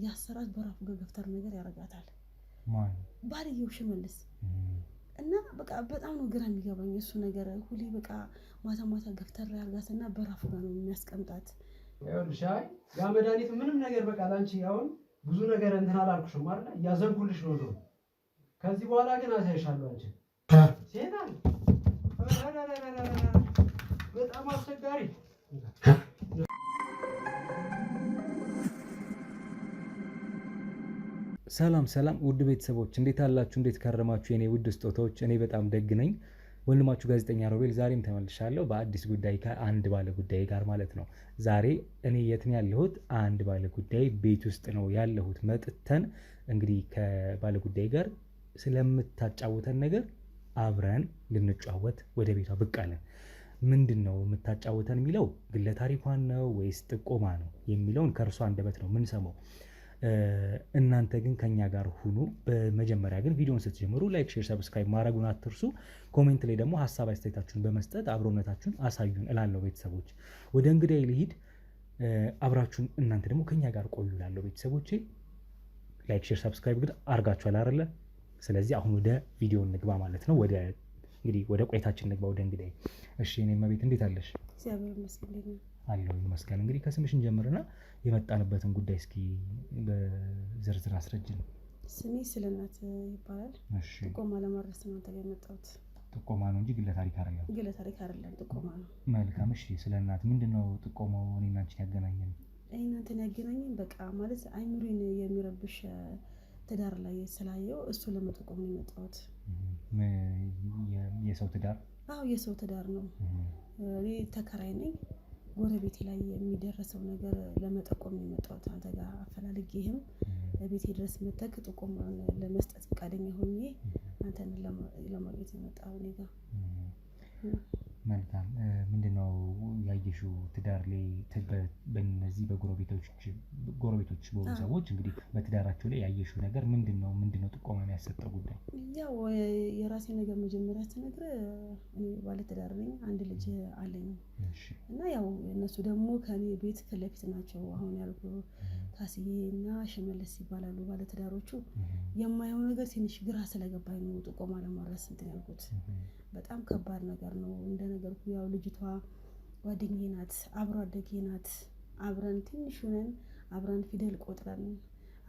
ያሰራት በራፉ ገፍተር ነገር ያረጋታል ባልየው ሽመልስ እና በቃ በጣም ነው ግራ የሚገባኝ እሱ ነገር ሁሌ በቃ ማታ ገፍተር ያርጋትና በራፉ ጋር ነው የሚያስቀምጣት ይኸውልሽ አይ ያ መድኃኒት ምንም ነገር በቃ ላንቺ አሁን ብዙ ነገር እንትን አላልኩሽም አይደል ያዘንኩልሽ ነው ከዚህ በኋላ ግን አሳይሻለሁ አንቺ ሴጣን በጣም አስቸጋሪ ሰላም ውድ ቤተሰቦች እንዴት አላችሁ እንዴት ከረማችሁ የኔ ውድ ስጦታዎች እኔ በጣም ደግ ነኝ ወንድማችሁ ጋዜጠኛ ሮቤል ዛሬም ተመልሻለሁ በአዲስ ጉዳይ ከአንድ ባለ ጉዳይ ጋር ማለት ነው ዛሬ እኔ የት ነው ያለሁት አንድ ባለ ጉዳይ ቤት ውስጥ ነው ያለሁት መጥተን እንግዲህ ከባለ ጉዳይ ጋር ስለምታጫውተን ነገር አብረን ልንጫወት ወደ ቤቷ ብቅ አለን ምንድነው የምታጫውተን የሚለው ግለ ታሪኳን ነው ወይስ ጥቆማ ነው የሚለውን ከርሷ አንደበት ነው ምን ሰማው እናንተ ግን ከኛ ጋር ሁኑ በመጀመሪያ ግን ቪዲዮውን ስትጀምሩ ላይክ ሼር ሰብስክራይብ ማድረጉን አትርሱ ኮሜንት ላይ ደግሞ ሐሳብ አስተያየታችሁን በመስጠት አብሮነታችሁን አሳዩን እላለሁ ቤተሰቦች ወደ እንግዳይ ልሂድ አብራችሁን እናንተ ደግሞ ከኛ ጋር ቆዩ እላለሁ ቤተሰቦቼ ላይክ ሼር ሰብስክራይብ ግን አርጋችኋል አይደለ ስለዚህ አሁን ወደ ቪዲዮ እንግባ ማለት ነው ወደ እንግዲህ ወደ ቆይታችን እንግባ ወደ እንግዳይ እሺ እኔ መቤት እንዴት አለሽ እግዚአብሔር ይመስገን አለው ይመስገን እንግዲህ ከስምሽ እንጀምርና የመጣንበትን ጉዳይ እስኪ በዝርዝር አስረጅን ስሜ ስለናት ይባላል እሺ ጥቆማ ለማድረስ ነው ተገመጣሁት ጥቆማ ነው እንጂ ግለ ታሪክ አይደለም ጥቆማ ነው መልካም እሺ ስለናት ምንድነው ጥቆማው እኔና አንቺ ያገናኘን እናንተን ያገናኘን በቃ ማለት አይምሮን የሚረብሽ ትዳር ላይ ስላየው እሱ ለመጠቆም ነው የመጣሁት የሰው ትዳር አዎ የሰው ትዳር ነው እኔ ተከራይ ነኝ ጎረቤቴ ላይ የሚደረሰው ነገር ለመጠቆም ነው የመጣሁት አንተ ጋር አፈላልጌህም ቤቴ ድረስ መተክ ጥቆማን ለመስጠት ፈቃደኛ ሆኜ አንተን ለማግኘት የመጣው እኔ ጋር መልካም ምንድነው ያየሽው ትዳር ላይ በእነዚህ በጎረቤቶች በሆኑ ሰዎች እንግዲህ በትዳራቸው ላይ ያየሽው ነገር ምንድነው ጥቆማ የሚያሰጠው ጉዳይ ያው የራሴ ነገር መጀመሪያ ተነግረ እኔ ባለ ትዳር ነኝ አንድ ልጅ አለኝ እና ያው እነሱ ደግሞ ከኔ ቤት ከለፊት ናቸው አሁን ያልኩ ካስዬና ሽመልስ ይባላሉ ባለ ትዳሮቹ የማየው ነገር ትንሽ ግራ ስለገባኝ ነው ጥቆማ ለማድረስ እንትን ያልኩት በጣም ከባድ ነገር ነው እንደነገርኩ ያው ልጅቷ ጓደኛዬ ናት አብሮ አደጌ ናት አብረን ትንሽ ሆነን አብረን ፊደል ቆጥረን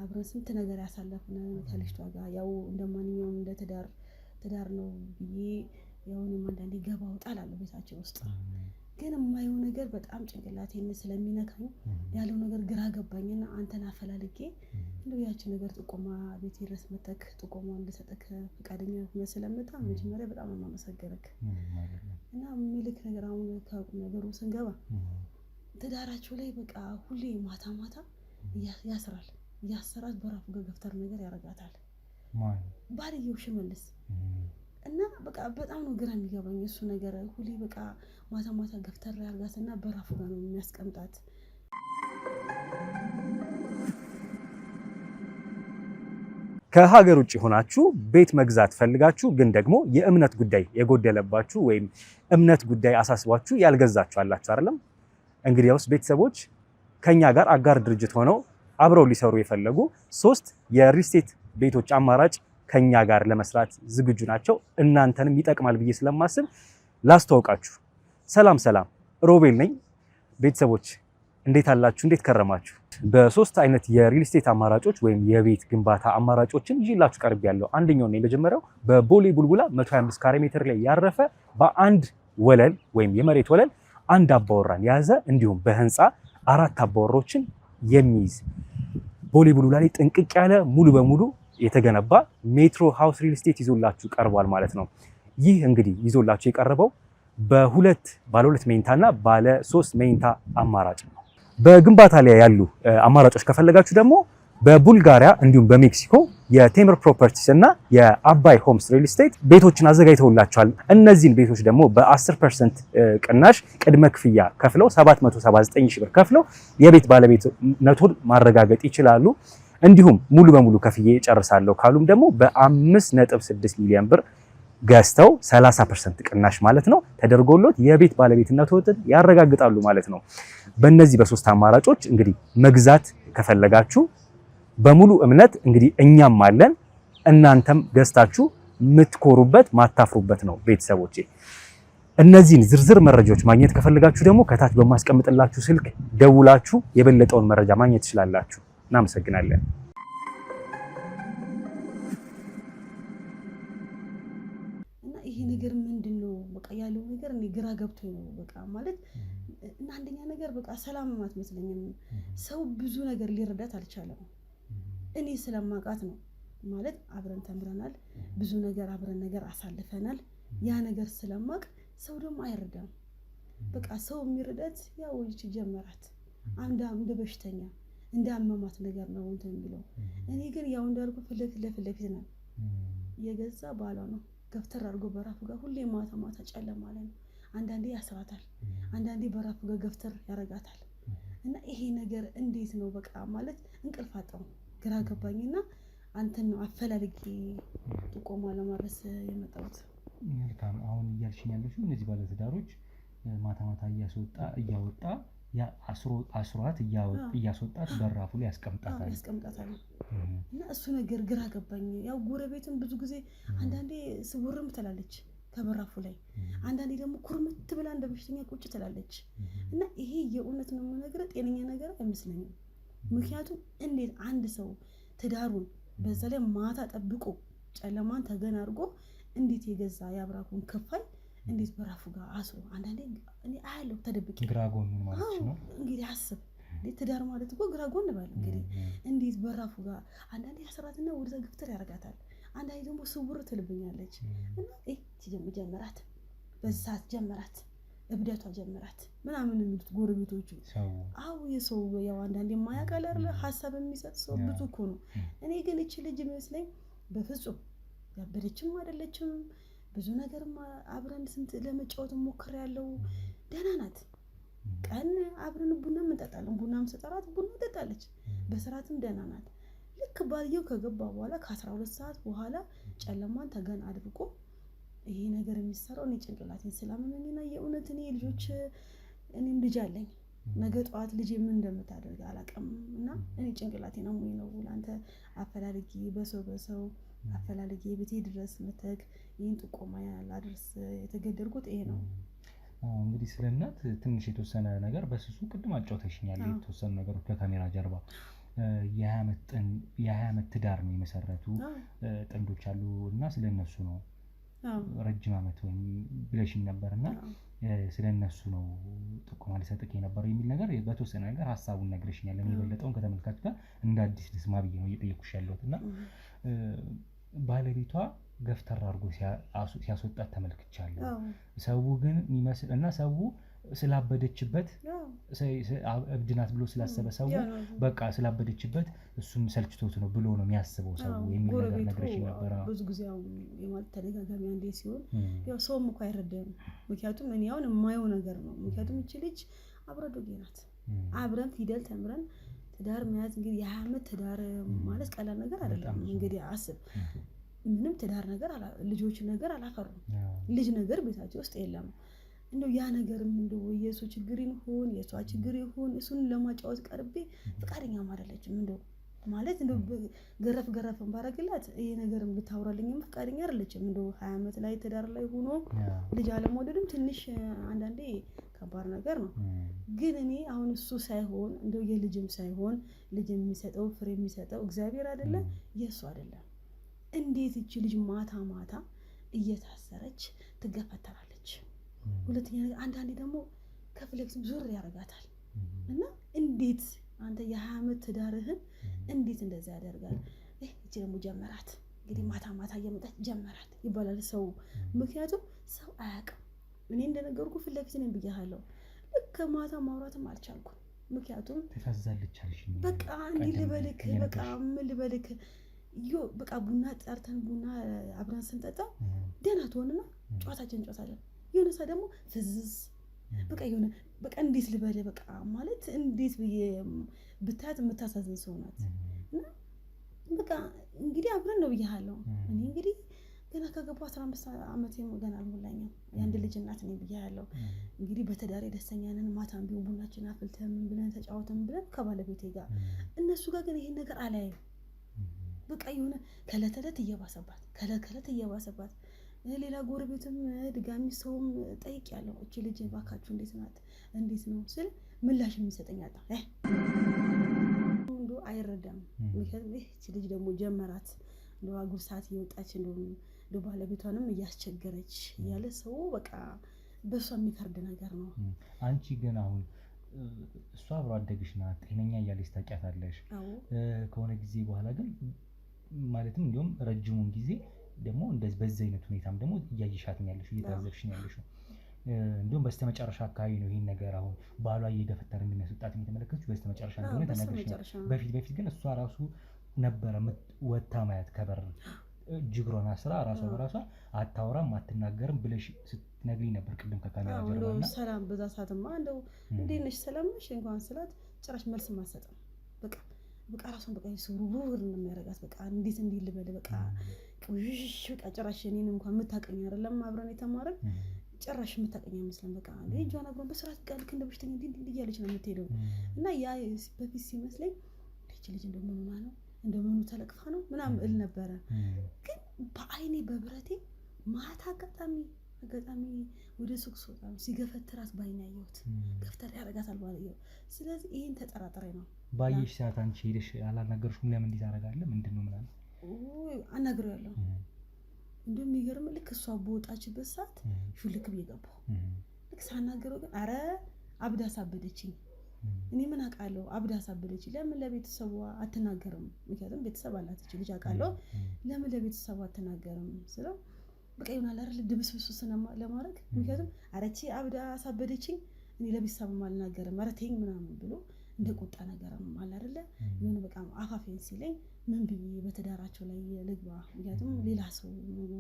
አብረን ስንት ነገር ያሳለፍን ከልጅቷ ጋር ያው እንደማንኛውም እንደ ትዳር ነው ብዬ ያው እኔም አንዳንዴ ገባው ጣላለሁ ቤታችን ውስጥ ግን የማየው ነገር በጣም ጭንቅላቴን ስለሚነካኝ ያለው ነገር ግራ ገባኝና አንተን አፈላልጌ እንደው ያቺ ነገር ጥቆማ ቤት ድረስ መተክ ጥቆማ እንድሰጠክ ፈቃደኛ ሆነ ስለመጣ መጀመሪያ በጣም ማመሰገንክ እና ምልክ ነገር አሁን ከቁም ነገሩ ስንገባ ትዳራቸው ላይ በቃ ሁሌ ማታ ያሰራት በራፉ ገፍተር ነገር ያረጋታል ባልየው ሽመልስ እና በቃ በጣም ነው ግራ የሚገባኝ እሱ ነገር ሁሌ በቃ ማታ ገፍተር ያርጋትና በራፉ ጋር ነው የሚያስቀምጣት ከሀገር ውጪ ሆናችሁ ቤት መግዛት ፈልጋችሁ ግን ደግሞ የእምነት ጉዳይ የጎደለባችሁ ወይም እምነት ጉዳይ አሳስባችሁ ያልገዛችሁ አላችሁ አይደለም እንግዲያውስ ቤተሰቦች ከኛ ጋር አጋር ድርጅት ሆነው አብረው ሊሰሩ የፈለጉ 3 የሪል ስቴት ቤቶች አማራጭ ከኛ ጋር ለመስራት ዝግጁ ናቸው እናንተንም ይጠቅማል ብዬ ስለማስብ ላስተዋውቃችሁ ሰላም ሮቤል ነኝ ቤተሰቦች እንዴት አላችሁ እንዴት ከረማችሁ በ3 አይነት የሪል ስቴት አማራጮች ወይም የቤት ግንባታ አማራጮችን ይዤላችሁ ቀርቤያለሁ አንደኛው ነው የመጀመሪያው በቦሌ ቡልቡላ 125 ካሬ ሜትር ላይ ያረፈ በአንድ ወለል ወይም የመሬት ወለል አንድ አባወራን ያዘ እንዲሁም በህንፃ 4 አባወሮችን የሚይዝ ቦሌ ቡልቡላ ላይ ጥንቅቅ ያለ ሙሉ በሙሉ የተገነባ ሜትሮ ሃውስ ሪል ስቴት ይዞላችሁ ቀርቧል ማለት ነው ይህ እንግዲህ ይዞላችሁ የቀረበው ባለ 2 መኝታና ባለ 3 መኝታ አማራጭ ነው በግንባታ ላይ ያሉ አማራጮች ከፈለጋችሁ ደግሞ በቡልጋሪያ እንዲሁም በሜክሲኮ የቴምር ፕሮፐርቲስ እና የአባይ ሆምስ ሪል ስቴት ቤቶችን አዘጋጅተውላችኋል እነዚህን ቤቶች ደግሞ በ10% ቅናሽ ቅድመ ክፍያ ከፍለው 779 ሺህ ብር ከፍለው የቤት ባለቤትነቱን ማረጋገጥ ይችላሉ እንዲሁም ሙሉ በሙሉ ከፍዬ ጨርሳለሁ ካሉም ደግሞ በ5.6 ሚሊዮን ብር ገዝተው 30% ቅናሽ ማለት ነው ተደርጎሎት የቤት ባለቤትነትን ያረጋግጣሉ ማለት ነው። በእነዚህ በሶስት አማራጮች እንግዲህ መግዛት ከፈለጋችሁ በሙሉ እምነት እንግዲህ እኛም አለን እናንተም ገዝታችሁ የምትኮሩበት ማታፍሩበት ነው ቤተሰቦቼ። እነዚህን ዝርዝር መረጃዎች ማግኘት ከፈለጋችሁ ደግሞ ከታች በማስቀምጥላችሁ ስልክ ደውላችሁ የበለጠውን መረጃ ማግኘት ትችላላችሁ። እናመሰግናለን። እና ይሄ ነገር ምንድነው በቃ ያለው ነገር እኔ ግራ ገብቶኝ ነው በቃ ማለት እና አንደኛ ነገር በቃ ሰላም አትመስለኝም። ሰው ብዙ ነገር ሊረዳት አልቻለም። እኔ ስለማውቃት ነው ማለት አብረን ተምረናል፣ ብዙ ነገር አብረን ነገር አሳልፈናል። ያ ነገር ስለማውቅ ሰው ደግሞ አይረዳም። በቃ ሰው የሚረዳት ያው ልጅ ጀመራት እንደ በሽተኛ እንዳመማት ነገር ነው እንትን የሚለው። እኔ ግን ያው እንዳልኩ ፍለፊት ለፊት ነው የገዛ ባሏ ነው ገፍተር አድርጎ በራፉ ጋር ሁሌ ማታ ማታ ጨለማ ላይ ነው። አንዳንዴ ያስራታል፣ አንዳንዴ በራፉ ጋር ገፍተር ያረጋታል። እና ይሄ ነገር እንዴት ነው በቃ ማለት እንቅልፍ አጣው፣ ግራ ገባኝና አንተን ነው አፈላልጌ ጥቆማ ለማድረስ የመጣሁት። መልካም። አሁን እያልሽኝ ያለሽው እነዚህ ባለትዳሮች ማታ ማታ እያወጣ ያ አስሯት እያስወጣት በራፉ ላይ ያስቀምጣታል። እና እሱ ነገር ግራ ገባኝ። ያው ጎረቤትም ብዙ ጊዜ አንዳንዴ ስውርም ትላለች ከበራፉ ላይ፣ አንዳንዴ ደግሞ ኩርምት ብላ እንደ በሽተኛ ቁጭ ትላለች። እና ይሄ የእውነት ነው የምነግርህ ጤነኛ ነገር አይመስለኝም። ምክንያቱም እንዴት አንድ ሰው ትዳሩን በዛ ላይ ማታ ጠብቆ ጨለማን ተገን አድርጎ እንዴት የገዛ ያብራኩን ከፋይ እንዴት በራፉ ጋር አስሮ አንዳንዴ እኔ አያለሁ ተደብቄ ግራጎን ማለት ነው። እንግዲህ አስብ እንዴት ትዳር ማለት እኮ ግራጎን ባል እንግዲህ እንዴት በራፉ ጋር አንዳንዴ ያስራትና ወደዛ ግፍተር ያረጋታል፣ አንዳንዴ ደግሞ ስውር ትልብኛለች። እና ጀመራት በዛት ጀመራት እብደቷ ጀመራት ምናምን የሚሉት ጎረቤቶቹ አው የሰው ያው አንዳንዴ የማያውቃል አይደል ሐሳብ የሚሰጥ ሰው ብዙ እኮ ነው። እኔ ግን እቺ ልጅ መስለኝ በፍጹም ያበደችም አይደለችም። ብዙ ነገር አብረን ስንት ለመጫወት ሞክር ያለው ደህና ናት። ቀን አብረን ቡና እንጠጣለን፣ ቡናም ሰጠራት ቡና ትጠጣለች፣ በስርዓትም ደህና ናት። ልክ ባልየው ከገባ በኋላ ከ12 ሰዓት በኋላ ጨለማን ተገን አድርጎ ይሄ ነገር የሚሰራው እኔ ጭንቅላቴን ስላመመኝና የእውነት እኔ ልጆች እኔም ልጅ አለኝ ነገ ጠዋት ልጅ ምን እንደምታደርግ አላውቅም። እና እኔ ጭንቅላቴን አሞኝ ነው ላንተ አፈላልጌ በሰው አፈላልጌ ቤቴ ድረስ መተክ ይህን ጥቆማ ላድርስ የተገደድኩት ይሄ ነው። እንግዲህ ስለ እናት ትንሽ የተወሰነ ነገር በስሱ ቅድም አጫውተሽኛል። የተወሰኑ ነገሮች ከካሜራ ጀርባ የ20 ዓመት ትዳር ነው የመሰረቱ ጥንዶች አሉ እና ስለነሱ ነው ረጅም ዓመት ወይም ብለሽኝ ነበርና ስለነሱ ነው ጥቆማ ሊሰጥክ የነበረው የሚል ነገር በተወሰነ ነገር ሐሳቡን ነግረሽኛል። ለምን የበለጠውን ከተመልካች ጋር እንደ አዲስ ልስማ ብዬ ነው እየጠየኩሽ ያለሁትና ባለቤቷ ገፍተር አድርጎ ሲያስወጣት ተመልክቻለሁ። ሰው ግን የሚመስል እና ሰው ስላበደችበት እብድናት ብሎ ስላሰበ ሰው በቃ ስላበደችበት እሱም ሰልችቶት ነው ብሎ ነው የሚያስበው ሰው የሚል ነገር ነግረሽ ነበር። ብዙ ጊዜ የማለት ተደጋጋሚ አንዴ ሲሆን ያው ሰውም እኮ አይረዳም። ምክንያቱም እኔ አሁን የማየው ነገር ነው። ምክንያቱም እቺ ልጅ አብረዶጌ ናት። አብረን ፊደል ተምረን ትዳር መያዝ እንግዲህ የ20 ዓመት ትዳር ማለት ቀላል ነገር አይደለም። እንግዲህ አስብ ምንም ትዳር ነገር ልጆች ነገር አላፈሩም። ልጅ ነገር ቤታቸው ውስጥ የለም። እንደው ያ ነገርም እንደው የሱ ችግር ይሁን የሷ ችግር ይሁን እሱን ለማጫወት ቀርቤ ፍቃደኛ አይደለችም። እንደው ማለት እንደው ገረፍን ባረግላት ይሄ ነገርም ልታወራልኝም ፍቃደኛ አይደለችም። እንደው 20 ዓመት ላይ ትዳር ላይ ሆኖ ልጅ አለመውደድም ትንሽ አንዳንዴ ከባድ ነገር ነው። ግን እኔ አሁን እሱ ሳይሆን እንደው የልጅም ሳይሆን ልጅ የሚሰጠው ፍሬ የሚሰጠው እግዚአብሔር አይደለ የሱ አይደለም። እንዴት እቺ ልጅ ማታ ማታ እየታሰረች ትገፈተራለች? ሁለተኛ ነገር አንዳንዴ ደግሞ ከፍለክስ ዙር ያረጋታል። እና እንዴት አንተ የ20 ዓመት ትዳርህን እንዴት እንደዛ ያደርጋል? እቺ ደግሞ ጀመራት እንግዲህ ማታ ማታ እየመጣች ጀመራት ይባላል ሰው። ምክንያቱም ሰው አያውቅም። እኔ እንደነገርኩ ፍለክስ ነኝ ብያለሁ። ልክ ማታ ማውራትም አልቻልኩም። ምክንያቱም ተፈዛለች አልሽኝ። በቃ እንዴ ልበልክ በቃ ምን ልበልክ በቃ ቡና ጠርተን ቡና አብረን ስንጠጣ ደህና ትሆንና ጨዋታችን የሆነ ሰው ደግሞ ፍዝዝ በቃ የሆነ በቃ እንዴት ልበል በቃ ማለት እንዴት ብዬ ብታት የምታሳዝን ሰው ናት። እና በቃ እንግዲህ አብረን ነው ብያለሁ። እኔ እንግዲህ ገና ከገባሁ 15 ዓመት ገና አልሞላኝም። የአንድ ልጅ እናት ነኝ ብያለሁ። እንግዲህ በትዳሬ ደስተኛ ነን። ማታም ቢሆን ቡናችን አፍልተን ምን ብለን ተጫውተን ብለን ከባለቤቴ ጋር እነሱ ጋር ግን ይሄን ነገር አላየም። በቃ የሆነ ከዕለት ዕለት እየባሰባት ሌላ ጎረቤትም ድጋሚ ሰውም ጠይቄያለሁ። እቺ ልጅ እባካችሁ እንዴት ናት እንዴት ነው ስል ምላሽ የሚሰጠኝ አጣ። እንደው አይረዳም። ምክንያቱም እቺ ልጅ ደግሞ ጀመራት እንደው አጉል ሰዓት እየወጣች እንደው ባለቤቷንም እያስቸገረች እያለ ሰው በቃ በሷ የሚፈርድ ነገር ነው። አንቺ ግን አሁን እሷ አብሮ አደግሽ ናት፣ ጤነኛ እያለች ታውቂያታለሽ። ከሆነ ጊዜ በኋላ ግን ማለትም እንዲሁም ረጅሙን ጊዜ ደግሞ እንደዚህ በዚህ አይነት ሁኔታም ደግሞ እያየሻት ነው ያለሽው፣ እየታዘብሽ ነው ያለሽው። እንዲሁም በስተመጨረሻ አካባቢ ነው ይሄን ነገር አሁን ባሏ እየገፈተረ እንደሚያስወጣት የተመለከተችው በስተመጨረሻ እንደሆነ ተነግረሽ ነው። በፊት ግን እሷ ራሱ ነበረ ወታ ማየት ከበር ጅግሮና ስራ ራሷ በራሷ አታወራም አትናገርም ብለሽ ስትነግሪኝ ነበር ቅድም ከካሜራ ጀርባና። ሰላም በዛ ሰዓትማ እንደው እንዴት ነሽ ሰላም ነሽ እንኳን ስላት ጭራሽ መልስ ማሰጠም በቃ ራሷን በቃ ሱሩሩር ነው የሚያረጋት። በቃ እንዴት ልበል በቃ ቅውሽ በቃ ጭራሽ እኔን እንኳን የምታቀኝ አይደለም አብረን የተማረን ጭራሽ የምታቀኝ አይመስልም። በቃ ልጇን አብረን በስርዓት ልክ እንደ በሽተኛ እንዲህ እያለች ነው የምትሄደው። እና ያ በፊት ሲመስለኝ እቺ ልጅ እንደምን ሆና ነው እንደምኑ ተለቅፋ ነው ምናምን እል ነበረ። ግን በአይኔ በብረቴ ማታ አጋጣሚ ወደ ሱቅ ስወጣ ሲገፈትራት ባይኔ ያየሁት። ገፍተር ያረጋታል ባለየው። ስለዚህ ይሄን ተጠራጥሬ ነው ባየሽ ሰዓት አንቺ ሄደሽ አላናገርሽም? ለምን እንዴት አደርጋለሁ ምንድነው ምናምን አናግሬያለሁ። እንደውም የሚገርም ልክ እሷ በወጣችበት ሰዓት ሹልክ ብዬ ገባሁ። ልክ ሳናገረው ግን አረ አብዳ አሳበደችኝ። እኔ ምን አውቃለሁ አብዳ አሳበደችኝ። ለምን ለቤተሰቧ አትናገርም? ምክንያቱም ቤተሰብ አላት እቺ ልጅ አውቃለሁ። ለምን ለቤተሰቧ አትናገርም ስለው በቃ ይሆናል አይደል ድብስብስ ለማድረግ ምክንያቱም አረቺ አብዳ አሳበደችኝ እኔ ለቤተሰብ አልናገርም ኧረ ተይኝ ምናምን ብሎ እንደ ቁጣ ነገርም አለ አይደለ የሆነ በቃ አፋፌን ሲለኝ ምን ብዬ በትዳራቸው ላይ ልግባ? ምክንያቱም ሌላ ሰው ደግሞ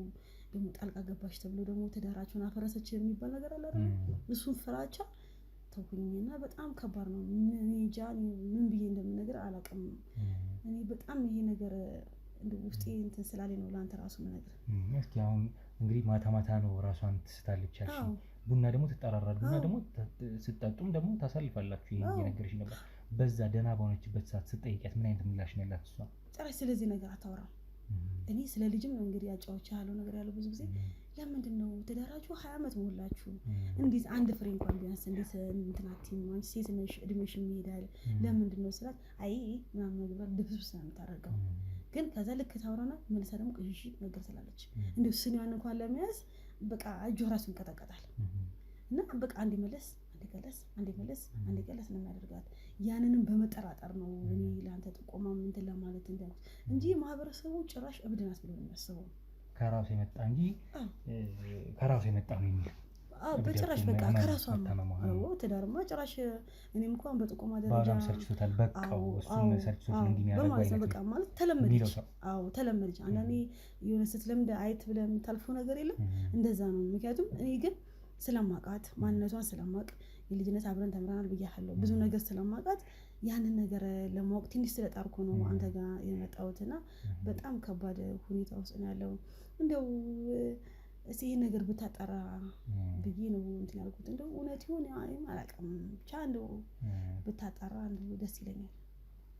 ጣልቃ ገባሽ ተብሎ ደግሞ ትዳራቸውን አፈረሰች የሚባል ነገር አለ አይደል? እሱን ፍራቻ ተውኩኝና በጣም ከባድ ነው። እኔ እንጃ ምን ብዬ እንደምነግር አላውቅም። እኔ በጣም ይሄ ነገር እንደ ውስጤ እንትን ስላለኝ ነው ላንተ ራሱ ምነግር። እስኪ አሁን እንግዲህ ማታ ነው ራሷን ትስታለች አልሽ። ቡና ደግሞ ትጠራራል። ቡና ደግሞ ስትጠጡም ደግሞ ታሳልፋላችሁ። ይሄን እየነገርሽ ነበር። በዛ ደህና በሆነችበት ሰዓት ስትጠይቂያት ምን አይነት ምላሽ ነው ያላት እሷ? ጭራሽ ስለዚህ ነገር አታወራም። እኔ ስለ ልጅም ነው እንግዲህ ያጫዎች ያለው ነገር ያለው ብዙ ጊዜ ለምንድን ነው ትዳራችሁ 20 ዓመት ሞላችሁ እንዴት አንድ ፍሬ እንኳን ቢያንስ እንዴት እንትናቲም አንቺ ሴት ነሽ እድሜሽም ይሄዳል ለምንድን ነው ስላት አይ ምናምን ነገር ድብስብስ ነው የምታደርገው። ግን ከዛ ልክ ታወራና መልሳ ደግሞ ቅዥሽ ነገር ትላለች። እንደው ስኒዋን እንኳን ለመያዝ በቃ እጇ ራሱ ይንቀጠቀጣል። እና በቃ አንዴ መለስ አንዴ ገለስ ነው የሚያደርጋት። ያንንም በመጠራጠር ነው እኔ ለአንተ ጥቆማ እንትን ለማለት እንዳልኩት እንጂ ማህበረሰቡ ጭራሽ እብድ ናት ብሎ ነው የሚያስበው። ከራሱ የመጣ እንጂ ከራሱ የመጣ ነው የሚል በጭራሽ በቃ ከራሷ ነው ትዳርማ ጭራሽ እኔም እንኳን በጥቆማ ደረጃ ሰርችቶታል። በቃው እሱም ሰርችቶት ነው እንደሚያደርገው አይነት በቃ ማለት ተለመደች። ተለመደች። አንዳንዴ የሆነ ስትለምድ አይት ብለህ የምታልፈው ነገር የለም እንደዛ ነው። ምክንያቱም እኔ ግን ስለማውቃት ማንነቷን ስለማውቅ የልጅነት አብረን ተምረናል ብያለሁ። ብዙ ነገር ስለማውቃት ያንን ነገር ለማወቅ ትንሽ ስለጣርኩ ነው አንተ ጋር የመጣሁትና በጣም ከባድ ሁኔታ ውስጥ ነው ያለው። እንደው እስቲ ይሄን ነገር ብታጠራ ብዬ ነው እንትን ያልኩት። እንደው እውነት ይሁን አላውቅም ብቻ እንደው ብታጠራ እንደው ደስ ይለኛል።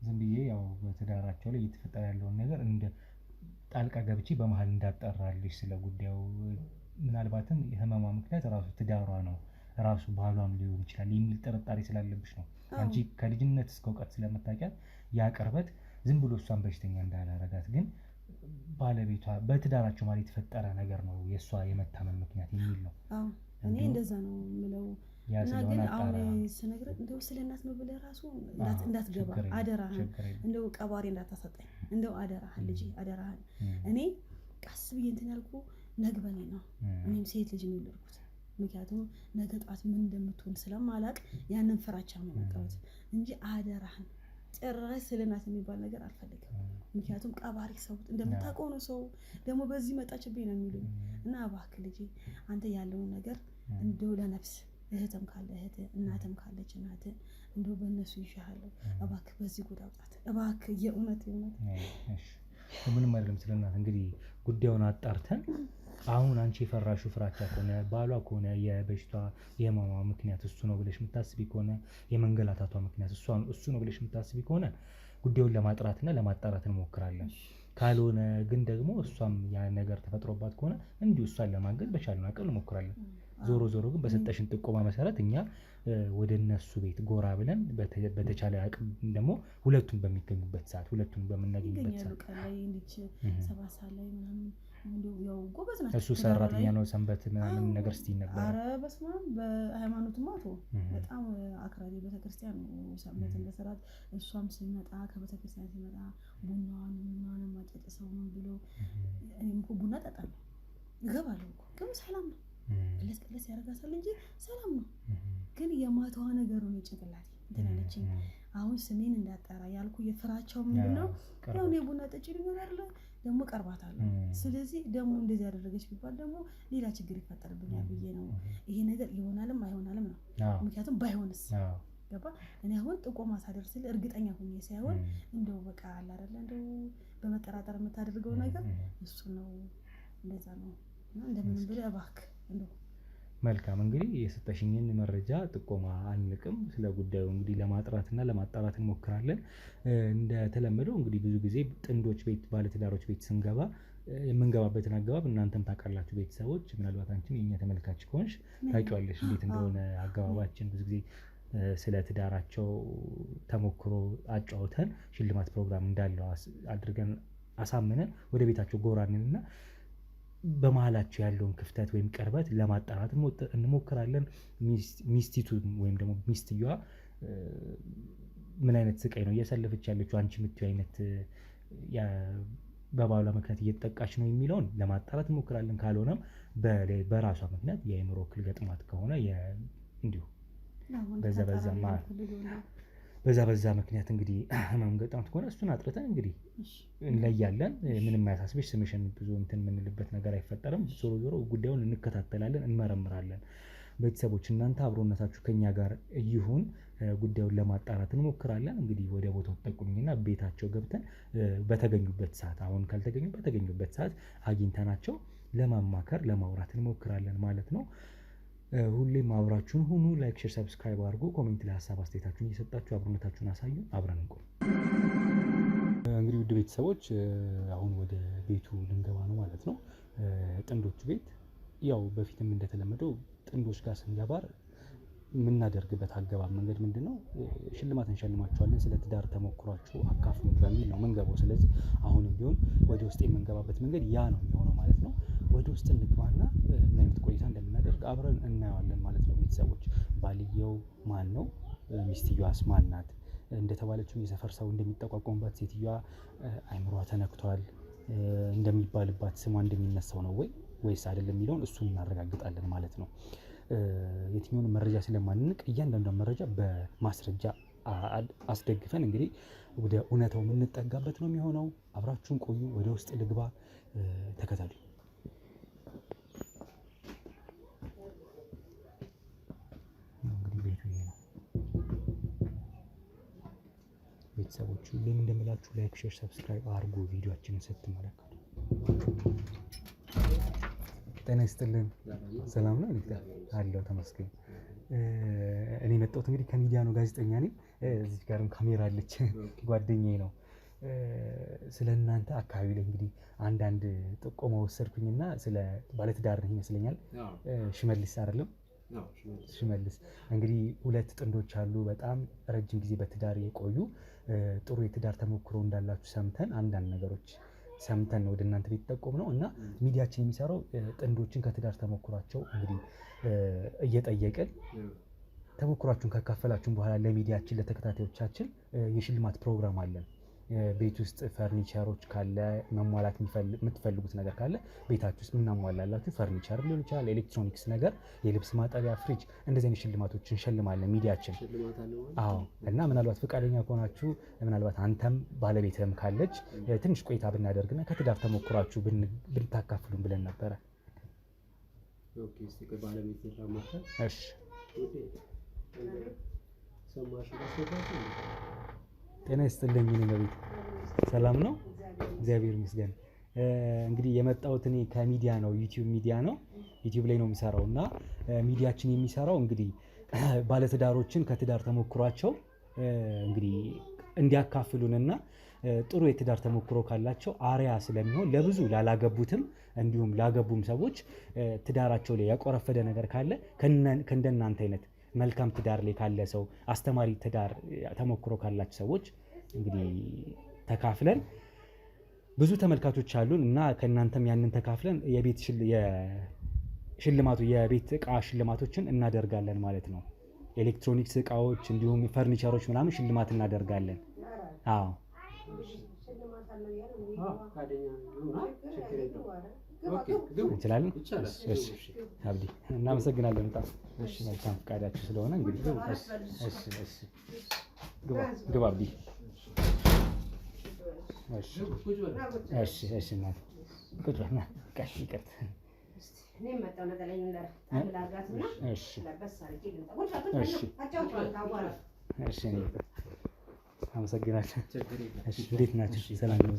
ዝም ብዬ ያው በትዳራቸው ላይ እየተፈጠረ ያለውን ነገር እንደ ጣልቃ ገብቼ በመሀል እንዳጠራልሽ ስለ ጉዳዩ ምናልባትም የህመሟ ምክንያት ራሱ ትዳሯ ነው ራሱ ባሏም ሊሆን ይችላል የሚል ጥርጣሬ ስላለብሽ ነው። አንቺ ከልጅነት እስከ እውቀት ስለምታውቂያት ያ ቅርበት ዝም ብሎ እሷን በሽተኛ እንዳላረጋት ግን ባለቤቷ በትዳራቸው ማለት የተፈጠረ ነገር ነው የእሷ የመታመን ምክንያት የሚል ነው። እኔ እንደዛ ነው የምለው። እና ግን አሁን ስነግርህ እንደው ስለ እናት ነው ብለህ ራሱ እንዳትገባ አደራህን፣ እንደው ቀባሪ እንዳታሰጠኝ እንደው አደራህን ልጄ አደራህን። እኔ ቀስ ብዬ እንትን ያልኩ ነግበኔ ነው። እኔም ሴት ልጅ ነው የወለድኩት። ምክንያቱም ነገ ጧት ምን እንደምትሆን ስለማላቅ ያንን ፍራቻ ነው የመጣሁት እንጂ አደራህን ጭራሽ ስለ እናት የሚባል ነገር አልፈልግም። ምክንያቱም ቀባሪ ሰው እንደምታውቀው ነው ሰው ደግሞ በዚህ መጣችብኝ ነው የሚሉኝ። እና እባክህ ልጄ አንተ ያለውን ነገር እንደው ለነፍስ እህትም ካለ እህት እናትም ካለች እናት እንደው በእነሱ ይሻላል። እባክህ በዚህ ጉድ አውጣት እባክህ የእውነት ምንም አይደለም ስለናት እንግዲህ ጉዳዩን አጣርተን አሁን አንቺ የፈራሽው ፍራቻ ከሆነ ባሏ ከሆነ የበሽታ የማማ ምክንያት እሱ ነው ብለሽ የምታስቢ ከሆነ የመንገላታቷ ምክንያት እሱ ነው ብለሽ የምታስቢ ከሆነ ጉዳዩን ለማጥራትና ለማጣራት እንሞክራለን። ካልሆነ ግን ደግሞ እሷም ያ ነገር ተፈጥሮባት ከሆነ እንዲሁ እሷን ለማገዝ በቻልነው አቅም እንሞክራለን። ዞሮ ግን በሰጠሽን ጥቆማ መሰረት እኛ ወደ እነሱ ቤት ጎራ ብለን በተቻለ አቅም ደግሞ ሁለቱም በሚገኙበት ሰዓት ሁለቱም በምናገኝበት ሰዓት እሱ ሰራተኛ ነው ሰንበት ምናምን ነገር ስትይ ነበር። ኧረ በስመ አብ በሃይማኖትማ በጣም አክራሪ ቤተክርስቲያን ነው ሰንበት በሰራት እሷም ሲመጣ ከቤተክርስቲያን ሲመጣ ቡናዋን ምናምን ማጨጨሰው ነው ብሎ እኔም እኮ ቡና እጠጣለሁ እገባለሁ እኮ ግን ሰላም ነው ቀለስ ያደርጋታል እንጂ ሰላም ነው። ግን የማታዋ ነገር ነው ጭንቅላቴ እንትን አለችኝ። አሁን ስሜን እንዳጠራ ያልኩ የፍራቻው ምንድነው ያው እኔ ቡና ጠጪ ልኝ አይደለ ደግሞ ቀርባታለሁ። ስለዚህ ደግሞ እንደዚህ ያደረገች ቢባል ደግሞ ሌላ ችግር ይፈጠርብኛል ብዬ ነው ይሄ ነገር ይሆናልም አይሆናልም ነው። ምክንያቱም ባይሆንስ ገባ እኔ አሁን ጥቆማ ሳደርስልህ እርግጠኛ ሆኜ ሳይሆን እንደው በቃ አለ አይደለ እንደው በመጠራጠር የምታደርገው ነገር እሱ ነው እንደዛ ነው እና እንደምንም ብለህ እባክህ እንደው መልካም እንግዲህ የሰጠሽኝን መረጃ ጥቆማ አንልቅም። ስለ ጉዳዩ እንግዲህ ለማጥራትና ለማጣራት እንሞክራለን። እንደተለመደው እንግዲህ ብዙ ጊዜ ጥንዶች ቤት ባለትዳሮች ቤት ስንገባ የምንገባበትን አገባብ እናንተም ታውቃላችሁ ቤተሰቦች። ምናልባት አንቺም የኛ ተመልካች ከሆንሽ ታውቂዋለሽ እንዴት እንደሆነ አገባባችን። ብዙ ጊዜ ስለ ትዳራቸው ተሞክሮ አጫውተን ሽልማት ፕሮግራም እንዳለው አድርገን አሳምነን ወደ ቤታቸው ጎራ እንልና በመሃላቸው ያለውን ክፍተት ወይም ቅርበት ለማጣራት እንሞክራለን። ሚስቲቱ ወይም ደግሞ ሚስትየዋ ምን አይነት ስቃይ ነው እያሳለፈች ያለችው፣ አንቺ የምትይው አይነት በባሏ ምክንያት እየተጠቃች ነው የሚለውን ለማጣራት እንሞክራለን። ካልሆነም በራሷ ምክንያት የአእምሮ እክል ገጥሟት ከሆነ እንዲሁ በዛ ምክንያት እንግዲህ ህመም ገጥሟት ከሆነ እሱን አጥርተን እንግዲህ እንለያለን። ምንም አያሳስብሽ፣ ስምሽን ብዙ እንትን የምንልበት ነገር አይፈጠርም። ዞሮ ጉዳዩን እንከታተላለን፣ እንመረምራለን። ቤተሰቦች እናንተ አብሮነታችሁ ከኛ ጋር ይሁን። ጉዳዩን ለማጣራት እንሞክራለን። እንግዲህ ወደ ቦታው ተጠቁኝና ቤታቸው ገብተን በተገኙበት ሰዓት አሁን ካልተገኙ በተገኙበት ሰዓት አግኝተናቸው ለማማከር ለማውራት እንሞክራለን ማለት ነው። ሁሌም አብራችሁን ሁኑ። ላይክ፣ ሼር፣ ሰብስክራይብ አድርጉ። ኮሜንት ላይ ሀሳብ አስተያየታችሁን እየሰጣችሁ አብሮነታችሁን አሳዩ። አብረን እንቆይ። እንግዲህ ውድ ቤተሰቦች አሁን ወደ ቤቱ ልንገባ ነው ማለት ነው። ጥንዶቹ ቤት ያው በፊትም እንደተለመደው ጥንዶች ጋር ስንገባ የምናደርግበት አገባብ መንገድ ምንድነው? ሽልማት እንሸልማቸዋለን። ስለ ትዳር ተሞክሯችሁ አካፍሉ በሚል ነው የምንገባው። ስለዚህ አሁንም ቢሆን ወደ ውስጥ የምንገባበት መንገድ ያ ነው የሚሆነው ማለት ነው። ወደ ውስጥ እንግባና ምን አይነት ቆይታ እንደምናደርግ አብረን እናየዋለን ማለት ነው። ቤተሰቦች ባልየው ማን ነው? ሚስትየዋስ ማን ናት? እንደተባለችው የሰፈር ሰው እንደሚጠቋቋምባት ሴትዮዋ አይምሯ ተነክቷል እንደሚባልባት ስሟ እንደሚነሳው ነው ወይስ አይደለም የሚለውን እሱን እናረጋግጣለን ማለት ነው። የትኛውን መረጃ ስለማንንቅ እያንዳንዷን መረጃ በማስረጃ አስደግፈን እንግዲህ ወደ እውነታው የምንጠጋበት ነው የሚሆነው። አብራችሁን ቆዩ። ወደ ውስጥ ልግባ፣ ተከታተሉ። እንግዲህ ቤቱ ይሄ ነው። ቤተሰቦቹ ሁሌም እንደምላችሁ ላይክ፣ ሼር፣ ሰብስክራይብ አድርጉ ቪዲዮአችንን ስትመለከቱ። ጤና ይስጥልን። ሰላም ነው አለው። ተመስገን። እኔ የመጣሁት እንግዲህ ከሚዲያ ነው። ጋዜጠኛ ነኝ። እዚህ ጋርም ካሜራ አለች፣ ጓደኛዬ ነው። ስለ እናንተ አካባቢ ላይ እንግዲህ አንዳንድ ጥቆማ ወሰድኩኝና ስለ ባለትዳር ነው ይመስለኛል። ሽመልስ አይደለም? ሽመልስ እንግዲህ ሁለት ጥንዶች አሉ፣ በጣም ረጅም ጊዜ በትዳር የቆዩ ጥሩ የትዳር ተሞክሮ እንዳላችሁ ሰምተን አንዳንድ ነገሮች ሰምተን ወደ እናንተ ቤት ጠቆም ነው እና ሚዲያችን የሚሰራው ጥንዶችን ከትዳር ተሞክሯቸው እንግዲህ እየጠየቅን ተሞክሯችሁን ካካፈላችሁን በኋላ ለሚዲያችን ለተከታታዮቻችን የሽልማት ፕሮግራም አለን። ቤት ውስጥ ፈርኒቸሮች ካለ መሟላት የምትፈልጉት ነገር ካለ ቤታችሁ ውስጥ እናሟላላችሁ። ፈርኒቸር ሊሆን ይችላል፣ ኤሌክትሮኒክስ ነገር፣ የልብስ ማጠቢያ፣ ፍሪጅ፣ እንደዚህ አይነት ሽልማቶችን እንሸልማለን ሚዲያችን። አዎ። እና ምናልባት ፈቃደኛ ከሆናችሁ ምናልባት አንተም ባለቤትህም ካለች ትንሽ ቆይታ ብናደርግና ከትዳር ተሞክሯችሁ ብታካፍሉን ብለን ነበረ። እሺ። ጤና ይስጥልኝ። እኔ በቤት ሰላም ነው እግዚአብሔር ይመስገን። እንግዲህ የመጣሁት እኔ ከሚዲያ ነው፣ ዩቲዩብ ሚዲያ ነው። ዩቲዩብ ላይ ነው የሚሰራው እና ሚዲያችን የሚሰራው እንግዲህ ባለትዳሮችን ከትዳር ተሞክሯቸው እንግዲህ እንዲያካፍሉንና ጥሩ የትዳር ተሞክሮ ካላቸው አርያ ስለሚሆን ለብዙ ላላገቡትም እንዲሁም ላገቡም ሰዎች ትዳራቸው ላይ ያቆረፈደ ነገር ካለ ከእንደናንተ አይነት መልካም ትዳር ላይ ካለ ሰው አስተማሪ ትዳር ተሞክሮ ካላቸው ሰዎች እንግዲህ ተካፍለን ብዙ ተመልካቾች አሉን እና ከእናንተም ያንን ተካፍለን የቤት የቤት እቃ ሽልማቶችን እናደርጋለን ማለት ነው። ኤሌክትሮኒክስ እቃዎች እንዲሁም ፈርኒቸሮች ምናምን ሽልማት እናደርጋለን። አዎ እንችላለን። እሺ አብዲ እናመሰግናለን በጣም። እሺ መልካም ፈቃዳችሁ ስለሆነ እንግዲህ ግባ አብዲ። እሺ እናት ቁጭ በልና ቀሽ ይቅርታ አመሰግናለሁ። እንዴት ናችሁ? ሰላም ነው?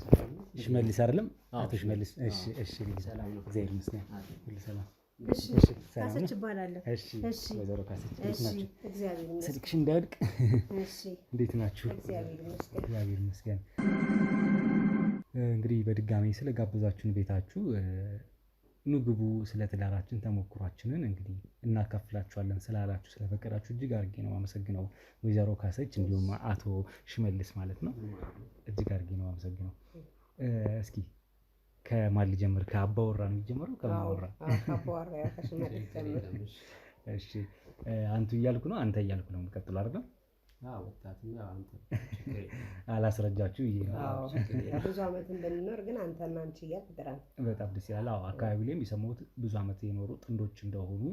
ሽመልስ አይደለም? አቶ ሽመልስ። እግዚአብሔር ይመስገን ሁሉ ሰላም። ካሰች እባላለሁ። ወይዘሮ ካሰች እንዴት ናችሁ? ስልክሽ እንዳይወድቅ። እንዴት ናችሁ? እግዚአብሔር ይመስገን። እንግዲህ በድጋሚ ስለጋበዛችሁን ቤታችሁ ኑ ግቡ፣ ስለ ትዳራችን ተሞክሯችንን እንግዲህ እናካፍላችኋለን ስላላችሁ ስለፈቀዳችሁ እጅግ አድርጌ ነው አመሰግነው። ወይዘሮ ካሰች እንዲሁም አቶ ሽመልስ ማለት ነው። እጅግ አድርጌ ነው አመሰግነው። እስኪ ከማን ልጀምር? ከአባወራ ነው የሚጀምረው? ከማወራ እሺ፣ አንቱ እያልኩ ነው አንተ እያልኩ ነው የምቀጥለው አይደል? አላስረጃችሁ ይሄ ብዙ ዓመት እንደሚኖር ግን አንተና አንቺ እያልክ ጥራን። በጣም ደስ ይላል። አዎ አካባቢ ላይም የሰማሁት ብዙ ዓመት የኖሩ ጥንዶች እንደሆኑ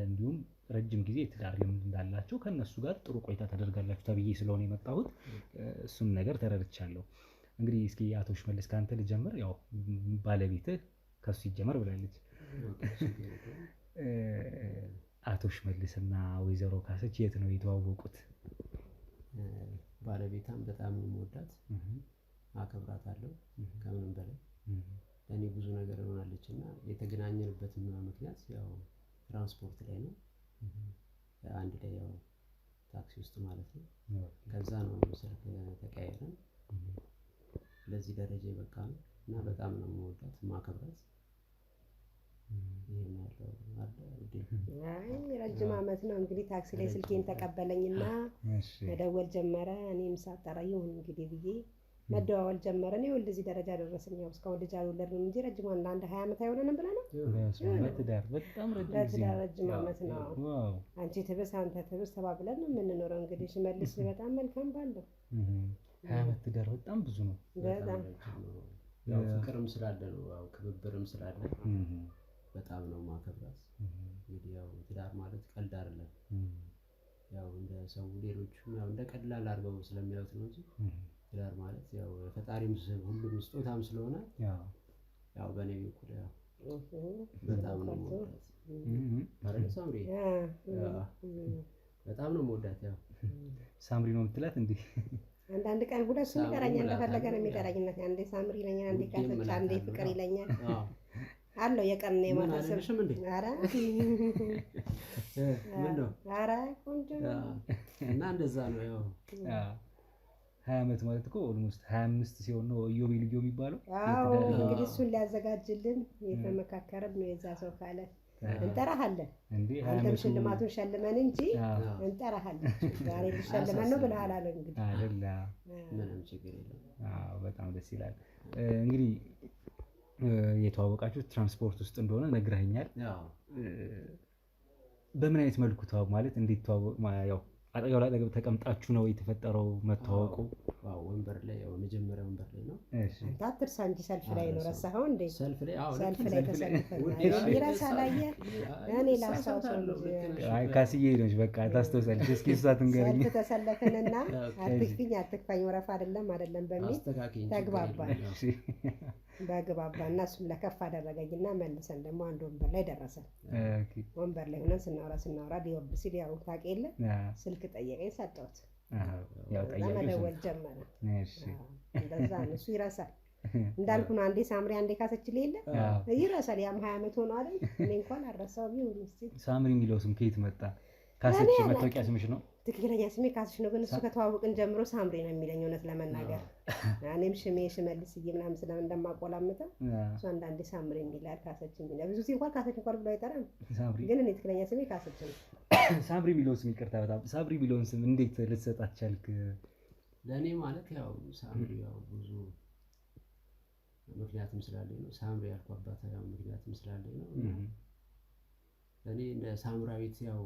እንዲሁም ረጅም ጊዜ የትዳር ልምድ እንዳላቸው ከነሱ ጋር ጥሩ ቆይታ ታደርጋላችሁ ተብዬ ስለሆነ የመጣሁት እሱን ነገር ተረድቻለሁ። እንግዲህ እስኪ አቶ ሽመልስ ካንተ ልጀምር። ያው ባለቤትህ ከሱ ይጀመር ብላለች። አቶ ሽመልስ እና ወይዘሮ ካሰች የት ነው የተዋወቁት? ባለቤቷን በጣም ነው የምወዳት፣ አከብራታለሁ ከምንም በላይ ለእኔ ብዙ ነገር ሆናለች እና የተገናኘንበት ምክንያት ያው ትራንስፖርት ላይ ነው። አንድ ላይ ያው ታክሲ ውስጥ ማለት ነው። ከዛ ነው ስልክ ተቀያየረን ለዚህ ደረጃ በቃ ነው እና በጣም ነው የምወዳት ማከብራት። ረጅም ዓመት ነው እንግዲህ ታክሲ ላይ ስልኬን ተቀበለኝና መደወል ጀመረ። እኔም ሳጠራ ይሁን እንግዲህ ብዬ መደዋወል ጀመረ። እኔ ወደዚህ ደረጃ ደረስን። ያው እስካሁን ልጅ አልወለድንም እንጂ ረጅም አንድ 20 ዓመት አይሆነንም ብለህ ነው? በጣም ረጅም ዓመት ነው። አንቺ ትብስ አንተ ትብስ ተባብለን ነው የምንኖረው። እንግዲህ ሽመልስ በጣም መልካም ባል ነው። 20 ዓመት ትዳር በጣም ብዙ ነው። በጣም ያው ፍቅርም ስላለ ነው፣ ያው ክብብርም ስላለ በጣም ነው ማከብራት። እንግዲህ ያው ትዳር ማለት ቀልድ አይደለም። ያው እንደ ሰው ሌሎቹም ያው እንደ ቀላል አድርገው ስለሚያዩት ነው እንጂ ትዳር ማለት ያው ፈጣሪም ሁሉም ስጦታም ስለሆነ ያው በእኔ በኩል ያው በጣም ነው የምወዳት። አረለ ሳምሪ በጣም ነው የምወዳት። ያው ሳምሪ ነው የምትላት እንዴ? አንዳንድ ቀን ሁለት ሰው ይጠራኛል፣ እንደፈለገ ነው የሚጠራኝነት። አንዴ ሳምሪ ይለኛል፣ አንዴ ካሰች፣ አንዴ ፍቅር ይለኛል። አለው የቀን ነው የማታሰብ። ኧረ ምን ነው? ኧረ ቆንጆ እና እንደዛ ነው ያው 20 ዓመት ማለት እኮ ኦልሞስት 25 ሲሆን ነው ኢዮቤልዩ የሚባለው። አዎ እንግዲህ እሱን ሊያዘጋጅልን የተመካከረን ነው የዛ ሰው ካለ እንጠራሃለን። አንተም ሽልማቱን ሸልመን እንጂ እንጠራሃለን። ዛሬ ልሸልመን ነው ብለሃል አለ እንግዲህ አይደል? ምንም ችግር የለም። አዎ በጣም ደስ ይላል። እንግዲህ የተዋወቃችሁ ትራንስፖርት ውስጥ እንደሆነ ነግረኸኛል። በምን አይነት መልኩ ተዋወቁ? ማለት እንዴት ተዋወቁ? ያው አጠገብ ለአጠገብ ተቀምጣችሁ ነው የተፈጠረው መተዋወቁ? አዎ ወንበር ላይ ያው መጀመሪያ ወንበር ላይ ነው። እሺ ታትርሳ እንጂ ሰልፍ ላይ ነው ረሳኸው እንዴ? ሰልፍ ላይ አዎ ሰልፍ ላይ ተሰልፈናል። ይረሳ ላየ እኔ ላስታውሰው። አይ ካስዬ ነሽ በቃ ታስተውሳለሽ። እስኪ እሷ ትንገረኝ። ሰልፍ ተሰለፈንና አትክፈኝ ወረፋ አይደለም በሚል ተግባባን። በግባባና እሱም ለከፍ አደረገኝና መልሰን ደግሞ አንድ ወንበር ላይ ደረሰን። ወንበር ላይ ሆነን ስናወራ ሊወርድ ሲል ያው ታውቅ የለ ስልክ ጠየቀኝ፣ ሰጠሁት። ያው ጠየቀኝ፣ መደወል ጀመረ። እንደዛ ነው። እሱ ይረሳል። እንዳልኩ ነው። አንዴ ሳምሪ አንዴ ካሰችል የለ ይረሳል። ያም 20 ዓመት ሆኖ አይደል? እኔ እንኳን አልረሳውም። ይሁን እስቲ ሳምሪ የሚለው ስም ከየት መጣ? ካሰች መታወቂያ ስምሽ ነው? ትክክለኛ ስሜ ካሰች ነው፣ ግን እሱ ከተዋወቅን ጀምሮ ሳምሪ ነው የሚለኝ እውነት ለመናገር። እኔም ሽሜ ሽመልስዬ ምናምን ስለምን እንደማቆላምጠው እሱ አንዳንዴ ሳምሪ የሚላል ካሰች የሚላል። ብዙ ጊዜ እንኳን ካሰች እንኳን ብሎ አይጠራም፣ ግን እኔ ትክክለኛ ስሜ ካሰች ነው። ሳምሪ የሚለው ስም ይቅርታ፣ በጣም ሳምሪ የሚለውን ስም እንዴት ልትሰጣት ቻልክ? ለእኔ ማለት ያው ሳምሪ ያው ብዙ ምክንያቱም ስላለኝ ነው። ሳምሪ ያልኳባት ያው ምክንያቱም ስላለኝ ነው። ለእኔ እንደ ሳምራዊት ያው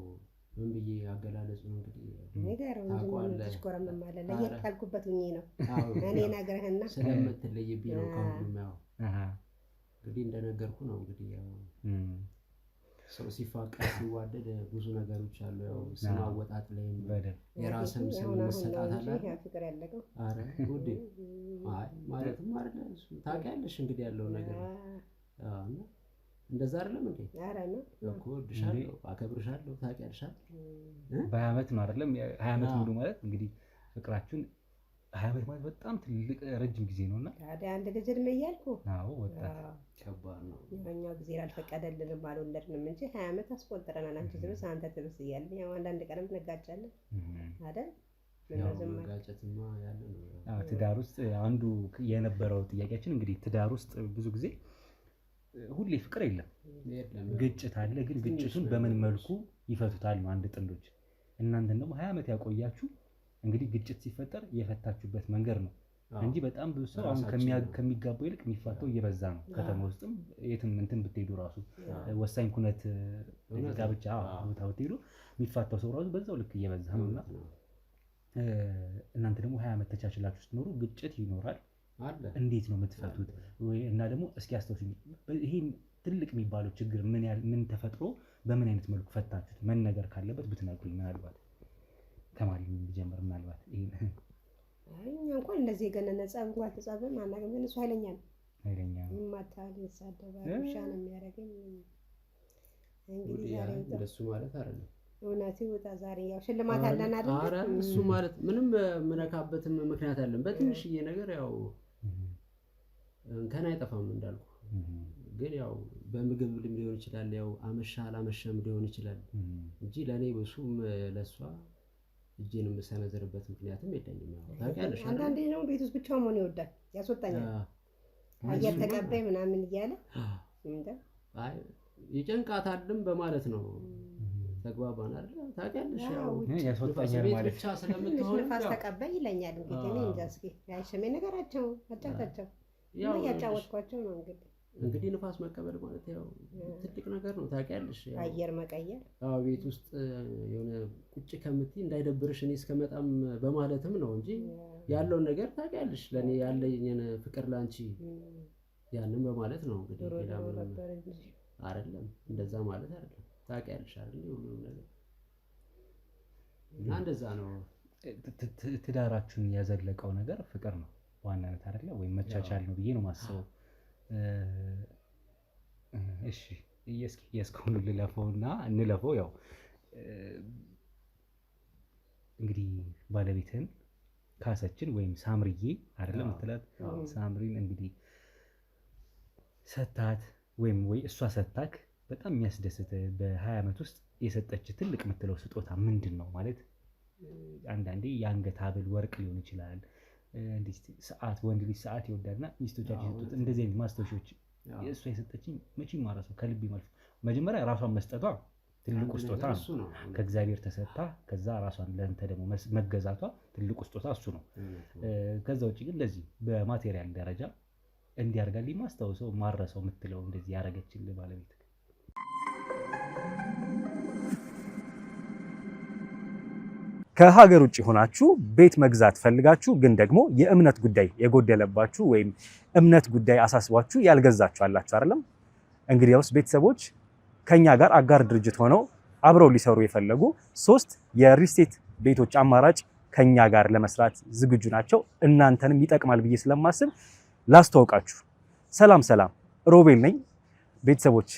ምን ብዬ አገላለጹ ነው እንግዲህ ነገርም እንጂ ኮረም ማለት ለየት ካልኩበት ሁኚ ነው። እኔ ነገርህና ስለምትለይብኝ ነው። ከሁሉም ያው እንግዲህ እንደነገርኩ ነው። እንግዲህ ያው ሰው ሲፋቀር ሲዋደድ ብዙ ነገሮች አሉ። ያው ስም አወጣጥ ላይ የራስም ስም መሰጣት አለ። ፍቅር ያለቀው አረ ጉዴ አይ ማለትም አይደለም እሱ ታውቂያለሽ እንግዲህ ያለው ነገር እና እንደዛ አይደለም እንዴ? አረ ነው እኮ ድሻለሁ አከብርሻለሁ ታውቂያለሽ በ20 ዓመት ነው አይደለም? 20 ዓመት ሙሉ ማለት እንግዲህ ፍቅራችሁን 20 ዓመት ማለት በጣም ትልቅ ረጅም ጊዜ ነውና ታዲያ አንድ ልጅ እድሜ እያልኩ አዎ ወጣት ከባድ ነው። ያኛው ጊዜ አልፈቀደልንም አልወለድንም እንጂ 20 ዓመት አስቆጥረናል። አንቺ ትብስ አንተ ትብስ እያልን ያው አንዳንድ ቀንም እንጋጫለን አይደል? መጋጨትማ ያለ ነው። ትዳር ውስጥ አንዱ የነበረው ጥያቄያችን እንግዲህ ትዳር ውስጥ ብዙ ጊዜ ሁሌ ፍቅር የለም፣ ግጭት አለ። ግን ግጭቱን በምን መልኩ ይፈቱታል ነው አንድ ጥንዶች። እናንተን ደግሞ 20 ዓመት ያቆያችሁ እንግዲህ ግጭት ሲፈጠር የፈታችሁበት መንገድ ነው እንጂ በጣም ብዙ ሰው አሁን ከሚጋባው ይልቅ የሚፋታው እየበዛ ነው። ከተማ ውስጥም የትም እንትን ብትሄዱ ራሱ ወሳኝ ኩነት ጋብቻ ቦታ ብትሄዱ የሚፋታው ሰው ራሱ በዛው ልክ እየበዛ ነውና እናንተ ደግሞ 20 ዓመት ተቻችላችሁ ስትኖሩ ግጭት ይኖራል አለ። እንዴት ነው የምትፈቱት? እና ደግሞ እስኪ አስተውሱኝ፣ ይሄን ትልቅ የሚባለው ችግር ምን ተፈጥሮ በምን አይነት መልኩ ፈታችሁት? ምን ነገር ካለበት ብትነግሩኝ። ምናልባት ተማሪ ቢጀምር ምናልባት ይሄን እኛ እንኳን እንደዚህ የገነነ ጸብ እንኳን ተጸብም አናውቅም። ግን እሱ ኃይለኛ ነው። ይማታል፣ ይሳደባል፣ ውሻ ነው የሚያደርገኝ። እንግዲህ ዛሬ እንደሱ ማለት አይደለም እውነት ይወጣ ዛሬ ያው ሽልማት አለን አይደል? ኧረ እሱ ማለት ምንም ምነካበትም ምክንያት አለን። በትንሽዬ ነገር ያው እንከን አይጠፋም እንዳልኩ። ግን ያው በምግብ ሊሆን ይችላል፣ ያው አመሻ አላመሸም ሊሆን ይችላል እንጂ ለኔ በሱም ለሷ እጄን የምሰነዝርበት ምክንያትም የለኝም። ያው ታውቂያለሽ አንዳንዴ ነው ቤት ውስጥ ብቻውን መሆን ይወዳል፣ ያስወጣኛል አየር ተቀባይ ምናምን እያለ አይ ይጨንቃታልም በማለት ነው። ተግባባን አይደል? ታውቂያለሽ ያው ያስወጣኛል ማለት ብቻ ስለምትሆን ንፋስ ተቀባይ ይለኛል። እንግዲህ እኔ እንጃ እስኪ ያይሸሜ ነገራቸው አጫውታቸው ያው ያጫወትኳቸው ነው። እንግዲህ ንፋስ መቀበል ማለት ያው ትልቅ ነገር ነው። ታውቂያለሽ አየር መቀየር አዎ ቤት ውስጥ የሆነ ቁጭ ከምትይ እንዳይደብርሽ እኔ እስከመጣም በማለትም ነው እንጂ ያለውን ነገር ታውቂያለሽ ለኔ ያለኝን ፍቅር ላንቺ ያንን በማለት ነው። እንግዲህ ሌላ አይደለም እንደዛ ማለት አይደለም። ታውቂያለሽ አይደል ሁሉንም ነገር እና እንደዛ ነው። ትዳራችሁን ያዘለቀው ነገር ፍቅር ነው ዋናነት አይደለ ወይም መቻቻል ነው ብዬ ነው ማስበው። እሺ እስኪ ልለፈውና እንለፈው። ያው እንግዲህ ባለቤትህን ካሰችን ወይም ሳምሪዬ አይደለም ምትላት ሳምሪን እንግዲህ ሰታት ወይም እሷ ሰታክ በጣም የሚያስደስት በ20 ዓመት ውስጥ የሰጠች ትልቅ የምትለው ስጦታ ምንድን ነው? ማለት አንዳንዴ የአንገት ሐብል ወርቅ ሊሆን ይችላል። እንዲህ ሰዓት ወንድ ልጅ ሰዓት ይወዳልና ሚስቶቻቸው የሰጡት እንደዚህ አይነት ማስታወሻዎች እሷ የሰጠችኝ መቼም ማረሰው ከልቤ ማለት መጀመሪያ ራሷን መስጠቷ ትልቁ ስጦታ ነው። ከእግዚአብሔር ተሰጣ ከዛ ራሷን ለእንተ ደግሞ መገዛቷ ትልቁ ስጦታ እሱ ነው። ከዛ ውጪ ግን እንደዚህ በማቴሪያል ደረጃ እንዲያርጋልኝ ማስታወሰው ማረሰው የምትለው እንደዚህ ያረገችልህ ባለቤት ከሀገር ውጭ ሆናችሁ ቤት መግዛት ፈልጋችሁ ግን ደግሞ የእምነት ጉዳይ የጎደለባችሁ ወይም እምነት ጉዳይ አሳስቧችሁ ያልገዛችሁ አላችሁ አይደለም? እንግዲያውስ ቤተሰቦች ከኛ ጋር አጋር ድርጅት ሆነው አብረው ሊሰሩ የፈለጉ 3 የሪል ስቴት ቤቶች አማራጭ ከኛ ጋር ለመስራት ዝግጁ ናቸው። እናንተንም ይጠቅማል ብዬ ስለማስብ ላስተዋውቃችሁ። ሰላም ሮቤል ነኝ። ቤተሰቦች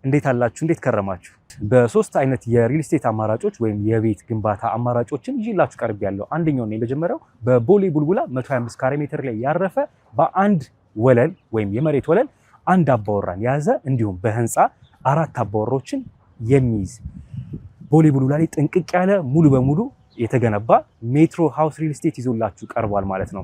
እንዴት አላችሁ? እንዴት ከረማችሁ? በ3 አይነት የሪል ስቴት አማራጮች ወይም የቤት ግንባታ አማራጮችን ይዤላችሁ ቀርብ ያለው አንደኛው ነው የመጀመሪያው በቦሌ ቡልቡላ 125 ካሬ ሜትር ላይ ያረፈ በአንድ ወለል ወይም የመሬት ወለል አንድ አባወራን የያዘ እንዲሁም በህንፃ 4 አባወሮችን የሚይዝ ቦሌ ቡልቡላ ላይ ጥንቅቅ ያለ ሙሉ በሙሉ የተገነባ ሜትሮ ሃውስ ሪል ስቴት ይዞላችሁ ቀርቧል ማለት ነው።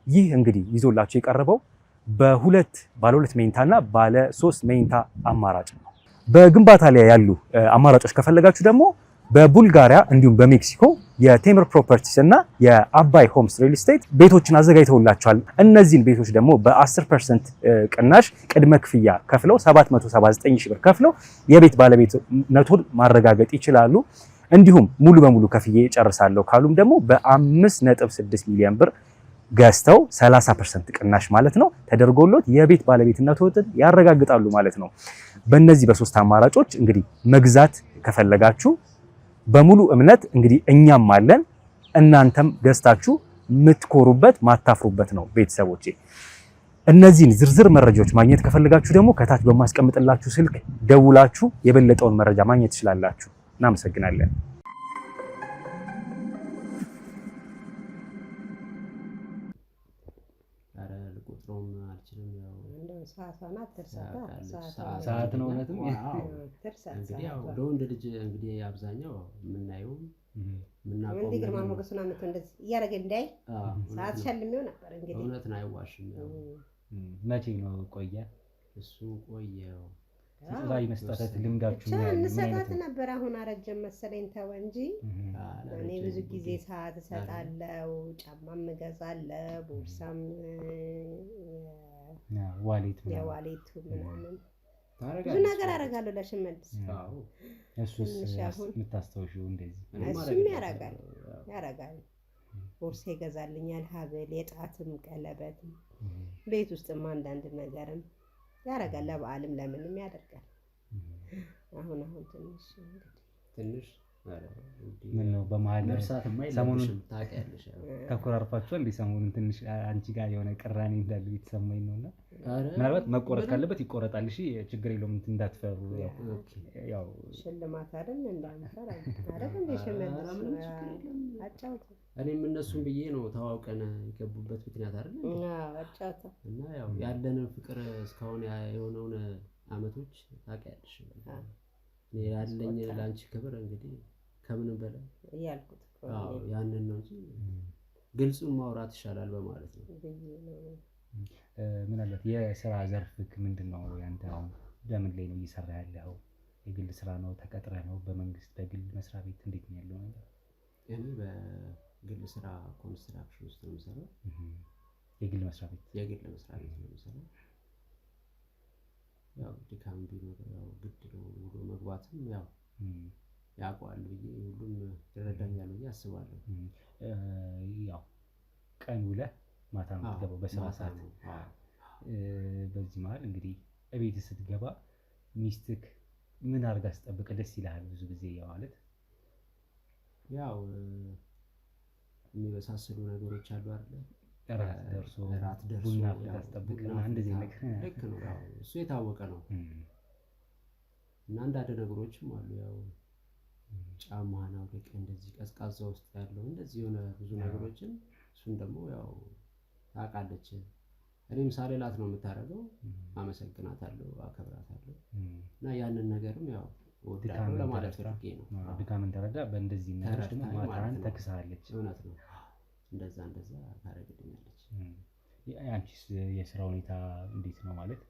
ይህ እንግዲህ ይዞላችሁ የቀረበው በሁለት ባለ 2 መኝታና ባለ 3 መኝታ አማራጭ ነው። በግንባታ ላይ ያሉ አማራጮች ከፈለጋችሁ ደግሞ በቡልጋሪያ እንዲሁም በሜክሲኮ የቴምር ፕሮፐርቲስ እና የአባይ ሆምስ ሪል ስቴት ቤቶችን አዘጋጅተውላቸዋል። እነዚህን ቤቶች ደግሞ በ10% ቅናሽ ቅድመ ክፍያ ከፍለው 779 ሺህ ብር ከፍለው የቤት ባለቤትነቱን ማረጋገጥ ይችላሉ። እንዲሁም ሙሉ በሙሉ ከፍዬ ጨርሳለሁ ካሉም ደግሞ በ5.6 ሚሊዮን ብር ገዝተው 30% ቅናሽ ማለት ነው ተደርጎሎት የቤት ባለቤትነቱን ያረጋግጣሉ ማለት ነው። በእነዚህ በ3 አማራጮች እንግዲህ መግዛት ከፈለጋችሁ በሙሉ እምነት እንግዲህ እኛም አለን፣ እናንተም ገዝታችሁ የምትኮሩበት ማታፍሩበት ነው። ቤተሰቦቼ እነዚህን ዝርዝር መረጃዎች ማግኘት ከፈለጋችሁ ደግሞ ከታች በማስቀምጥላችሁ ስልክ ደውላችሁ የበለጠውን መረጃ ማግኘት ትችላላችሁ። እናመሰግናለን። ሰዓት ነው እውነትም። እንግዲህ ያው ለወንድ ልጅ እንግዲህ አብዛኛው የምናየው ምናቆም እንዴ ግርማ ሞገሱን አመጣ እንደዚህ እያደረገ እንዳይ ሰዓት ሸልሜው ነበር። እንግዲህ እውነት ነው አይዋሽም። ያው መቼ ነው ቆየ እሱ ቆየው ዛይ መስጠት ልምዳችሁ ነው እንሰጣት ነበር። አሁን አረጀም መሰለኝ ተወ እንጂ እኔ ብዙ ጊዜ ሰዓት እሰጣለሁ፣ ጫማም እገዛለሁ፣ ቦርሳም ዋሌት ምናምን ብዙ ነገር አደርጋለሁ ለሽመልስ። እሱስ የምታስታውሺው እንደዚህ እሱም ያደርጋል። ቦርሳ ይገዛልኛል፣ ሀብል፣ የጣትም ቀለበትም፣ ቤት ውስጥም አንዳንድ ነገርም ያደርጋል። ለበዓልም ለምንም ያደርጋል። አሁን ትንሽ ምን ነው በመሀል ሰሞኑን ታውቂያለሽ ተኮራርፋችኋል እንዴ? ሰሞኑን ትንሽ አንቺ ጋር የሆነ ቅራኔ እንዳለ የተሰማኝ ነውና ምናልባት መቆረጥ ካለበት ይቆረጣል። እሺ ችግር የለውም እንዳትፈሩ። ያው ሽልማት አይደል እንዳንፈራ አይደል እንደ ሽልማት አጫውታ እኔም እነሱን ብዬ ነው ተዋውቀን የገቡበት ምክንያት አይደል አጫውታ እና ያው ያለንን ፍቅር እስካሁን የሆነውን አመቶች ታውቂያለሽ። ያለኝ ላንቺ ክብር እንግዲህ ከምንም በላይ ያልኩት ያንን ነው እንጂ ግልጹን ማውራት ይሻላል በማለት ነው። ምን አለት የሥራ ዘርፍክ ምንድነው? ያንተ አሁን በምን ላይ ነው እየሰራ ያለው? የግል ስራ ነው? ተቀጥረህ ነው? በመንግስት በግል መስሪያ ቤት እንዴት ነው ያለው ነገር? እኔ በግል ስራ ኮንስትራክሽን ውስጥ ነው የምሰራው። የግል መስሪያ ቤት ነው የምሰራው። ያው ድካም ቢኖር ያው ግድ ነው ውሎ መግባትም ያው ያውቃል ብዬ ሁሉም ይረዳኛል ብዬ አስባለሁ። ያው ቀን ውለህ ማታ ነው የምትገባው በስራ ሰዓት። በዚህ መሀል እንግዲህ እቤት ስትገባ ሚስትክ ምን አድርጋ ስትጠብቅ ደስ ይልሃል? ብዙ ጊዜ ያው ማለት ያው የሚበሳስሉ ነገሮች አሉ አይደል? ራት ደርሶ ቡና ታስጠብቅና እንደዚህ ነገር ልክ ነው። ያው እሱ የታወቀ ነው። እና አንዳንድ ነገሮችም አሉ ያው ጫማህን አውልቀህ እንደዚህ ቀዝቃዛ ውስጥ ያለው እንደዚህ የሆነ ብዙ ነገሮችን እሱን ደግሞ ያው ታውቃለች። እኔም ሳልላት ነው የምታደርገው። አመሰግናታለሁ፣ አከብራታለሁ እና ያንን ነገርም ያው ወዳለሁ ለማለት ፈልጌ ነው። ድካምን ተረዳ በእንደዚህ ነገር ደግሞ ማታን ተክሳለች። እውነት ነው። እንደዛ ታደርግልኛለች። አንቺስ የስራ ሁኔታ እንዴት ነው? ማለት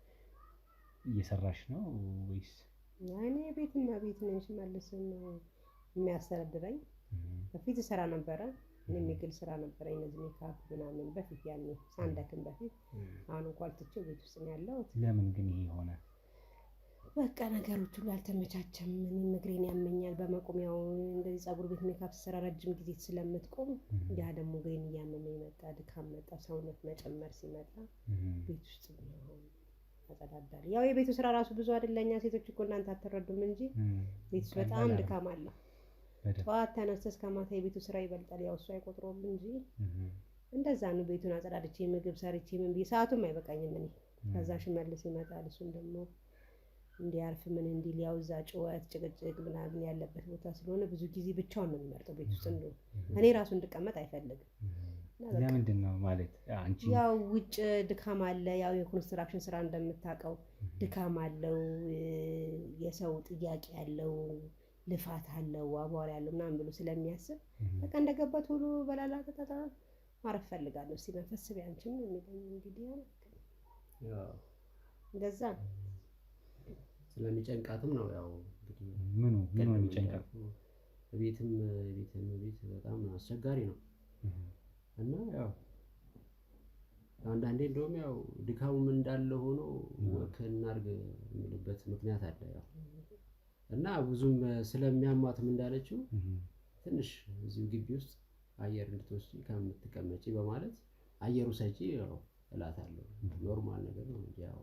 እየሰራሽ ነው ወይስ? እኔ ቤት ነኝ። ሽመልስ ነው የሚያስተዳድረኝ። በፊት ስራ ነበረ። እኔም የግል ስራ ነበረኝ። እነዚህ ሜካፕ ምናምን በፊት ያኔ ሳንደክም በፊት። አሁን እንኳን ትቼው ቤት ውስጥ ነው ያለሁት። ለምን ግን ይሄ ሆነ? በቃ ነገሮች ሁሉ አልተመቻቸም። እኔም እግሬን ያመኛል በመቆሚያው እንደዚህ ፀጉር ቤት ሜካፕ ስራ ረጅም ጊዜ ስለምትቆም ያ ደግሞ እግሬን እያመመኝ መጣ። ድካም መጣ። ሰውነት መጨመር ሲመጣ ቤት ውስጥ ነው አጸዳዳለሁ። ያው የቤቱ ስራ ራሱ ብዙ አይደለኛ ሴቶች እኮ እናንተ አትረዱም እንጂ ቤት ውስጥ በጣም ድካም አለ። ጠዋት ተነስተህ እስከ ማታ የቤቱ ስራ ይበልጣል። ያው እሱ አይቆጥረውም እንጂ እንደዛ ነው። ቤቱን አጸዳድቼ ምግብ ሰርቼ ምን ብዬ ሰዓቱም አይበቃኝም እኔ። ከዛ ሽመልስ ይመጣል። እሱም ደግሞ እንዲያርፍ ምን እንዲል ያው እዛ ጩኸት ጭቅጭቅ ምናምን ያለበት ቦታ ስለሆነ ብዙ ጊዜ ብቻውን ነው የሚመርጠው ቤት ውስጥ እንደው እኔ ራሱ እንድቀመጥ አይፈልግም። ለምንድን ነው ማለት አንቺ ያው ውጭ ድካም አለ። ያው የኮንስትራክሽን ስራ እንደምታውቀው ድካም አለው፣ የሰው ጥያቄ አለው፣ ልፋት አለው፣ አቧራ ያለው ምናምን ብሎ ስለሚያስብ በቃ እንደገባ ቶሎ በላላ ተጣጣ ማረፍ ፈልጋለሁ። እስቲ መንፈስ ቢያንችም የሚለኝ እንግዲህ ያው እንደዛ ስለሚጨንቃትም ነው። ያው እንግዲህ ምኑ የሚጨንቃት ቤት በጣም አስቸጋሪ ነው እና ያው አንዳንዴ እንደውም ያው ድካሙም እንዳለ ሆኖ ወክ እናድርግ የሚልበት ምክንያት አለ። ያው እና ብዙም ስለሚያማትም እንዳለችው ትንሽ እዚሁ ግቢ ውስጥ አየር እንድትወስጂ ከምትቀመጪ በማለት አየሩ ሰጪ ያው እላታለሁ። ኖርማል ነገር ነው እንጂ ያው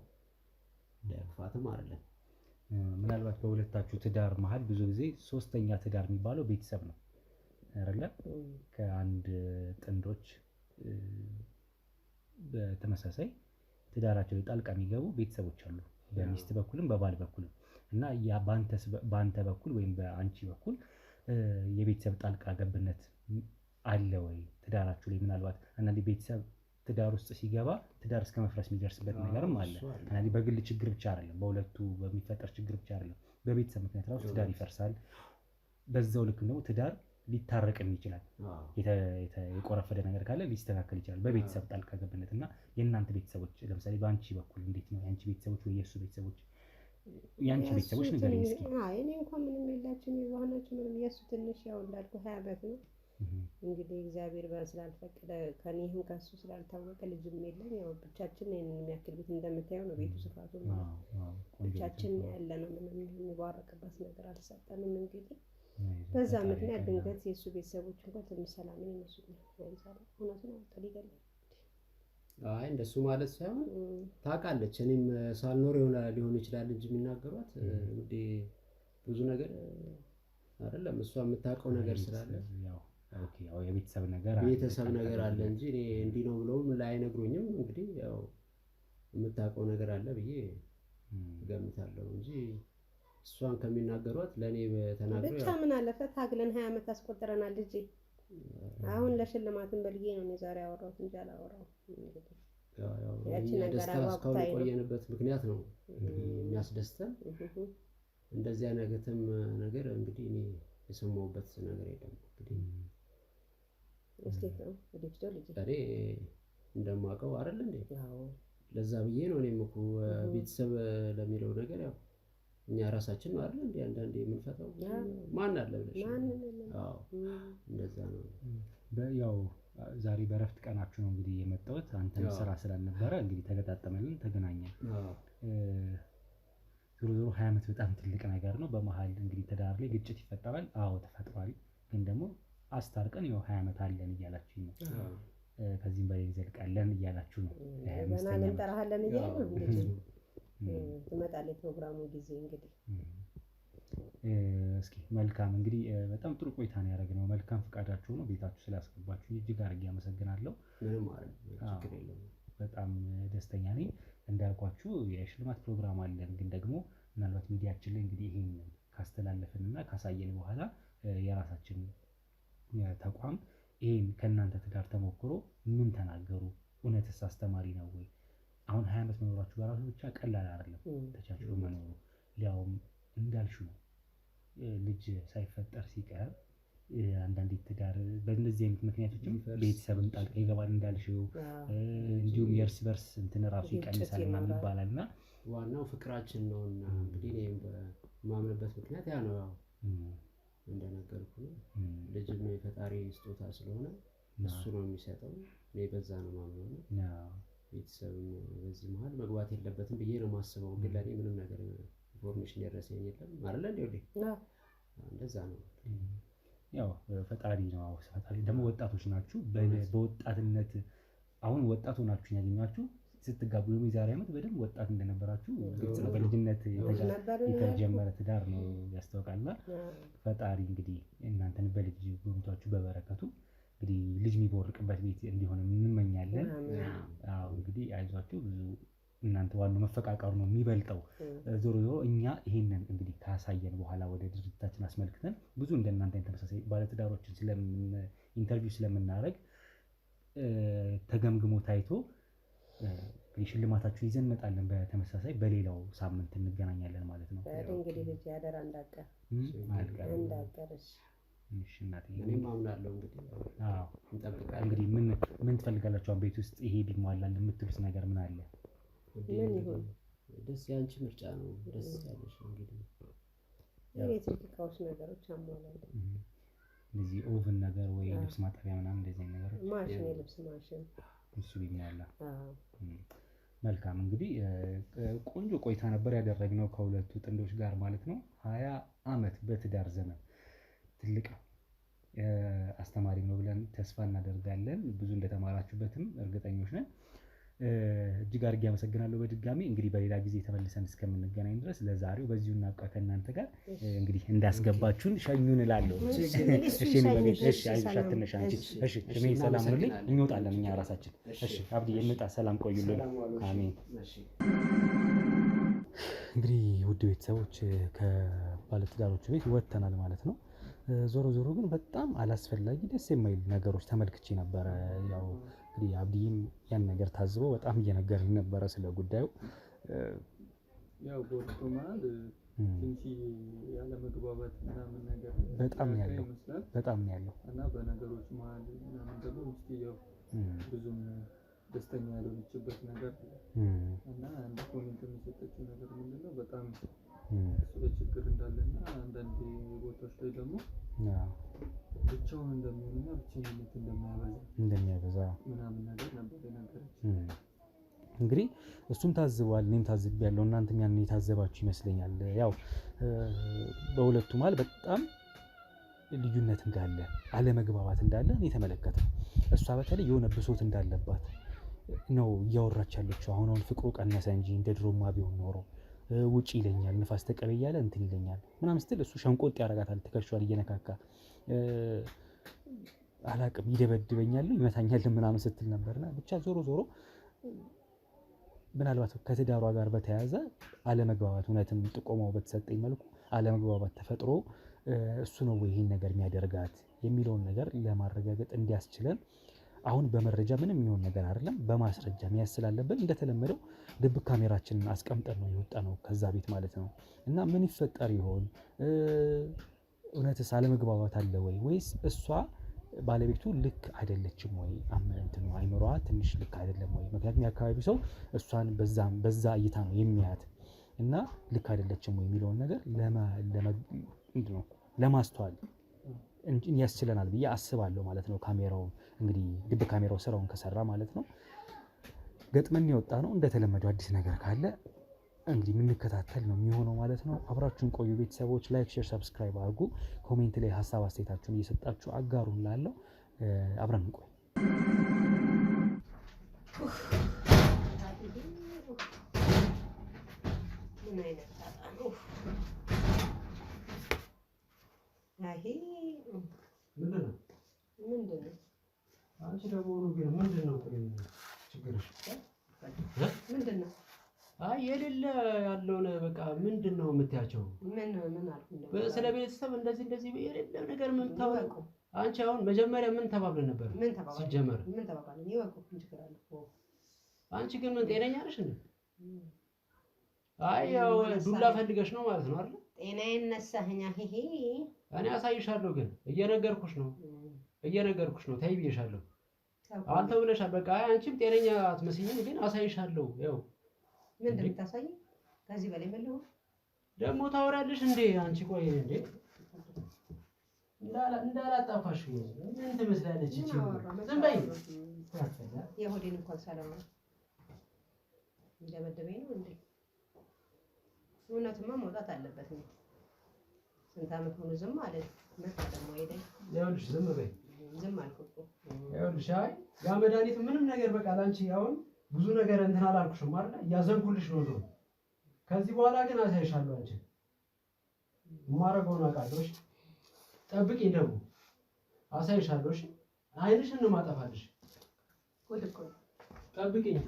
ለክፋትም አይደለም። ምናልባት በሁለታችሁ ትዳር መሀል ብዙ ጊዜ ሶስተኛ ትዳር የሚባለው ቤተሰብ ነው አይደለ? ከአንድ ጥንዶች በተመሳሳይ ትዳራቸው ጣልቃ የሚገቡ ቤተሰቦች አሉ፣ በሚስት በኩልም በባል በኩልም እና ያ በአንተ በኩል ወይም በአንቺ በኩል የቤተሰብ ጣልቃ ገብነት አለ ወይ ትዳራችሁ ላይ? ምናልባት አንዳንዴ ቤተሰብ ትዳር ውስጥ ሲገባ ትዳር እስከ መፍረስ የሚደርስበት ነገርም አለ። አንዳንዴ በግል ችግር ብቻ አይደለም፣ በሁለቱ በሚፈጠር ችግር ብቻ አይደለም፣ በቤተሰብ ምክንያት ራሱ ትዳር ይፈርሳል። በዛው ልክ ደግሞ ትዳር ሊታረቅም ይችላል። የቆረፈደ ነገር ካለ ሊስተካከል ይችላል በቤተሰብ ጣልቃ ገብነት። እና የእናንተ ቤተሰቦች ለምሳሌ በአንቺ በኩል እንዴት ነው? የአንቺ ቤተሰቦች ወይ የእሱ ቤተሰቦች? የአንቺ ቤተሰቦች ንገሪኝ እስኪ። እኔ እንኳን ምንም የላችሁም፣ የዋህናችሁ ምንም። የእሱ ትንሽ ያው እንዳልኩ 20 ዓመት ነው እንግዲህ እግዚአብሔር ስላልፈቀደ ከኔ ይሁን ከሱ ስላልታወቀ ልጅም የለም። ያው ብቻችን ይሄንን የሚያክል ቤት እንደምታየው ነው ቤቱ ስፋቱ ብቻችን ያለ ነው። ምንም የሚባረክበት ነገር አልሰጠንም። እንግዲህ በዛ ምክንያት ድንገት የእሱ ቤተሰቦች እንኳን ትንሽ ሰላምን ይመስሉኛል። እውነቱን አውጥቶ ሊገለኝ አይ እንደሱ ማለት ሳይሆን ታውቃለች፣ እኔም ሳልኖር ሊሆን ይችላል እንጂ የሚናገሯት እንግዲህ ብዙ ነገር አይደለም እሷ የምታውቀው ነገር ስላለ ያው የቤተሰብ ነገር አለ እንጂ እኔ እንዲህ ነው ብለውም ላይነግሩኝም። እንግዲህ ያው የምታውቀው ነገር አለ ብዬ እገምታለሁ እንጂ እሷን ከሚናገሯት ለእኔ በተናገሩ ብቻ ምን አለፈ ታግለን 20 ዓመት አስቆጥረናል ልጄ። አሁን ለሽልማትን በልዬ ነው ዛሬ ያወራሁት እንጂ አላወራሁም። ያቺ ነገር እስካሁን የቆየንበት ምክንያት ነው የሚያስደስተን። እንደዚያ ነገትም ነገር እንግዲህ እኔ የሰማሁበት ነገር የለም። እንግዲህ እኔ እንደማውቀው አይደል እንዴ? ለዛ ብዬ ነው እኔም እኮ ቤተሰብ ለሚለው ነገር ያው እኛ ራሳችን ነው አይደል እንዴ አንዳንዴ የምንፈታው ማን አለ ብለሽ? አዎ እንደዛ ነው። ያው ዛሬ በረፍት ቀናችሁ ነው እንግዲህ የመጣሁት። አንተም ስራ ስላልነበረ እንግዲህ ተገጣጠመልን፣ ተገናኘን። ዞሮ 20 ዓመት በጣም ትልቅ ነገር ነው። በመሀል እንግዲህ ትዳር ላይ ግጭት ይፈጠራል። አዎ ተፈጥሯል። ግን ደግሞ አስታርቀን ያው 20 ዓመት አለን እያላችሁ ነው። ከዚህም በላይ እንዘልቃለን እያላችሁ ነው። ገና እንጠራሃለን እያሉ እንግዲህ ትመጣለች ፕሮግራሙ ጊዜ እንግዲህ እስኪ መልካም እንግዲህ በጣም ጥሩ ቆይታ ነው ያደረግነው። መልካም ፈቃዳችሁ ነው ቤታችሁ ስላስገባችሁ እጅግ አድርጌ አመሰግናለሁ። በጣም ደስተኛ ነኝ። እንዳልኳችሁ የሽልማት ፕሮግራም አለን፣ ግን ደግሞ ምናልባት ሚዲያችን ላይ እንግዲህ ይሄን ካስተላለፍንና ካሳየን በኋላ የራሳችን ተቋም ይሄን ከእናንተ ትዳር ተሞክሮ ምን ተናገሩ፣ እውነትስ አስተማሪ ነው ወይ? አሁን 20 ዓመት መኖራችሁ በራሱ ብቻ ቀላል አይደለም። ተቻችሎ መኖሩ ሊያውም እንዳልሹ ነው ልጅ ሳይፈጠር ሲቀር አንዳንዴ ትዳር በእነዚህ አይነት ምክንያቶችም ቤተሰብም ጣልቃ ይገባል እንዳልሽው፣ እንዲሁም የእርስ በርስ እንትን ራሱ ይቀንሳል ምናምን ይባላል እና ዋናው ፍቅራችን ነውና እንግዲህ እኔም በማምንበት ምክንያት ያ ነው። ያው እንደነገርኩ ልጅም የፈጣሪ ስጦታ ስለሆነ እሱ ነው የሚሰጠው። እኔ በዛ ነው ማምነው ነው ቤተሰብም በዚህ መሀል መግባት የለበትም ብዬ ነው የማስበው። ግን ለእኔ ምንም ነገር ኢንፎርሜሽን የደረሰኝ የለም አይደለ እንዴ? እንደዛ ነው። ያው ፈጣሪ ነው። ፈጣሪ ደግሞ ወጣቶች ናችሁ። በወጣትነት አሁን ወጣት ሆናችሁ ያገኛችሁ ስትጋቡ ደግሞ የዛሬ ዓመት በደንብ ወጣት እንደነበራችሁ ግልጽ ነው። በልጅነት የተጀመረ ትዳር ነው ያስታውቃልና ፈጣሪ እንግዲህ እናንተን በልጅ ጎብኝቷችሁ በበረከቱ እንግዲህ ልጅ የሚቦርቅበት ቤት እንዲሆን እንመኛለን። አዎ እንግዲህ አይዟችሁ። ብዙ እናንተ ዋናው መፈቃቀሩ ነው የሚበልጠው። ዞሮ ዞሮ እኛ ይሄንን እንግዲህ ካሳየን በኋላ ወደ ድርጅታችን አስመልክተን ብዙ እንደናንተ ተመሳሳይ ባለትዳሮችን ኢንተርቪው ስለምናደርግ ተገምግሞ ታይቶ እንግዲህ ሽልማታችሁን ይዘን እንመጣለን። በተመሳሳይ በሌላው ሳምንት እንገናኛለን ማለት ነው። እንግዲህ ልጅ ያደራ እንዳቀር እንዳቀርሽ እሺ እናቴ እኔም አምናለሁ። እንግዲህ ምን ትፈልጋላችሁ? ቤት ውስጥ ይሄ ቢሟላል የምትሉት ነገር ምን አለ? ምን ይሁን? ደስ ያንቺ ምርጫ ነው። ደስ ያለሽ እንግዲህ የኤሌክትሪክ እቃዎች ነገሮች አሟላል። እንደዚህ ኦቭን ነገር ወይ ልብስ ማጠቢያ ምናምን እንደዚህ ነገሮች ማሽን፣ የልብስ ማሽን እሱ ቢሟላ መልካም። እንግዲህ ቆንጆ ቆይታ ነበር ያደረግነው ከሁለቱ ጥንዶች ጋር ማለት ነው። 20 ዓመት በትዳር ዘመን ትልቅ አስተማሪ ነው ብለን ተስፋ እናደርጋለን። ብዙ እንደተማራችሁበትም እርግጠኞች ነን። እጅግ አድርጌ አመሰግናለሁ በድጋሚ። እንግዲህ በሌላ ጊዜ ተመልሰን እስከምንገናኝ ድረስ ለዛሬው በዚሁ እናብቃ። ከእናንተ ጋር እንግዲህ እንዳስገባችሁን ሸኙን እላለሁ። እሺ በቤት እሺ፣ አይዞሽ አትነሽ አንቺ። እሺ እድሜ ሰላም ሁኑልኝ። እንወጣለን እኛ ራሳችን። እሺ አብዲ እንውጣ። ሰላም ቆዩልን። አሜን። እንግዲህ ውድ ቤተሰቦች ከባለትዳሮቹ ቤት ወጥተናል ማለት ነው። ዞሮ ዞሮ ግን በጣም አላስፈላጊ ደስ የማይል ነገሮች ተመልክቼ ነበረ። ያው እንግዲህ አብዲም ያን ነገር ታዝበው በጣም እየነገረኝ ነበረ ስለ ጉዳዩ። ያው ቦርቶ ማለት ትንሽ ያለ መግባባት ምናምን ነገር በጣም ያለው በጣም ያለው እና በነገሮች መሀል ምናምን ደግሞ ውስጥ ያው ብዙም ደስተኛ ያልሆነችበት ነገር እና አንድ ኮሜንት የምሰጠችው ነገር ምንድነው በጣም እሱ ችግር እንዳለና አንዳንድ ቦታዎች ላይ ደግሞ ብቻውን እንደሚሆንና ብቸኝነት እንደሚያበዛ ምናምን ነገር ነበር የነገረችኝ። እንግዲህ እሱም ታዝቧል፣ እኔም ታዝቤያለሁ። እናንተም ያን የታዘባችሁ ይመስለኛል። ያው በሁለቱ መሀል በጣም ልዩነት እንዳለ፣ አለመግባባት እንዳለ እኔ ተመለከትኩ። እሷ በተለይ የሆነ ብሶት እንዳለባት ነው እያወራች ያለችው። አሁን ፍቅሩ ቀነሰ እንጂ እንደ ድሮማ ቢሆን ኖሮ ውጪ ይለኛል፣ ንፋስ ተቀበይ እያለ እንትን ይለኛል ምናምን ስትል እሱ ሸንቆጥ ያደርጋታል፣ ትከሻዋን እየነካካ አላቅም ይደበድበኛል፣ ይመታኛል ምናምን ስትል ነበርና ብቻ ዞሮ ዞሮ ምናልባት ከትዳሯ ጋር በተያያዘ አለመግባባት እውነትም ጥቆማው በተሰጠኝ መልኩ አለመግባባት ተፈጥሮ እሱ ነው ወይ ይሄን ነገር የሚያደርጋት የሚለውን ነገር ለማረጋገጥ እንዲያስችለን አሁን በመረጃ ምንም የሚሆን ነገር አይደለም፣ በማስረጃ መያዝ ስላለብን እንደተለመደው ድብቅ ካሜራችንን አስቀምጠን ነው የወጣነው ከዛ ቤት ማለት ነው። እና ምን ይፈጠር ይሆን? እውነትስ አለመግባባት አለ ወይ ወይስ እሷ ባለቤቱ ልክ አይደለችም ወይ? እንትኑ አይምሮዋ ትንሽ ልክ አይደለም ወይ? ምክንያቱም የአካባቢው ሰው እሷን በዛ እይታ ነው የሚያያት እና ልክ አይደለችም ወይ የሚለውን ነገር ለማስተዋል ያስችለናል ብዬ አስባለሁ ማለት ነው። ካሜራው እንግዲህ ድብቅ ካሜራው ስራውን ከሰራ ማለት ነው። ገጥመን የወጣ ነው። እንደተለመደው አዲስ ነገር ካለ እንግዲህ የምንከታተል ነው የሚሆነው ማለት ነው። አብራችሁን ቆዩ ቤተሰቦች። ላይክ፣ ሼር፣ ሰብስክራይብ አድርጉ። ኮሜንት ላይ ሀሳብ አስተያየታችሁን እየሰጣችሁ አጋሩን። ላለው አብረን እንቆይ። ምንድን ነው አንቺ ደግሞ ግን ምንድን ነው ችግርሽ? ምንድን ነው? አይ የሌለ ያለውን በቃ ምንድን ነው የምትያቸው? ምን አልኩ? ስለ ቤተሰብ እንደዚህ የሌለ ነገር ምን ታወቁ? አንቺ አሁን መጀመሪያ ምን ተባብለን ነበር? ሲጀመር ምን ተባብለን? ይወቁ ችግር አለ እኮ። አንቺ ግን ምን ጤነኛ ነሽ እንዴ? አይ ያው ዱላ ፈልገሽ ነው ማለት ነው አይደል? ጤናዬን ነሳኸኛ። ሄሄ እኔ አሳይሻለሁ፣ ግን እየነገርኩሽ ነው ተይ ብዬሻለሁ። አልተው ብለሻል። በቃ አንቺም ጤነኛ አትመስይኝም፣ ግን አሳይሻለሁ። ያው ምን እንደምታሳይ ከዚህ በላይ መለሁ ደግሞ ታወራለሽ እንዴ አንቺ? ቆይ እንዴ እንዳላጣፋሽ ምን ትመስላለች እቺ? ዝም በይ። የሆዴን እንኳን ሳላወራ እንደመደበኝ ነው እንዴ? እውነትማ መውጣት አለበት ነው። ስንት ዓመት ሆኖ ዝም አለ። መጣ ደግሞ ሄደኝ። ይኸውልሽ ዝም በይ። ዝም አልኩ እኮ። ይኸውልሽ አይ ያ መድኃኒት ምንም ነገር በቃ ላንቺ አሁን ብዙ ነገር እንትን አላልኩሽም አይደል? እያዘንኩልሽ ነው። ከዚህ በኋላ ግን አሳይሻለሁ። አንቺ የማደርገውን አውቃለሁ። እሺ ጠብቂኝ፣ ደግሞ አሳይሻለሁ። እሺ አይንሽን ነው የማጠፋልሽ። ጉድ እኮ ጠብቂኝ።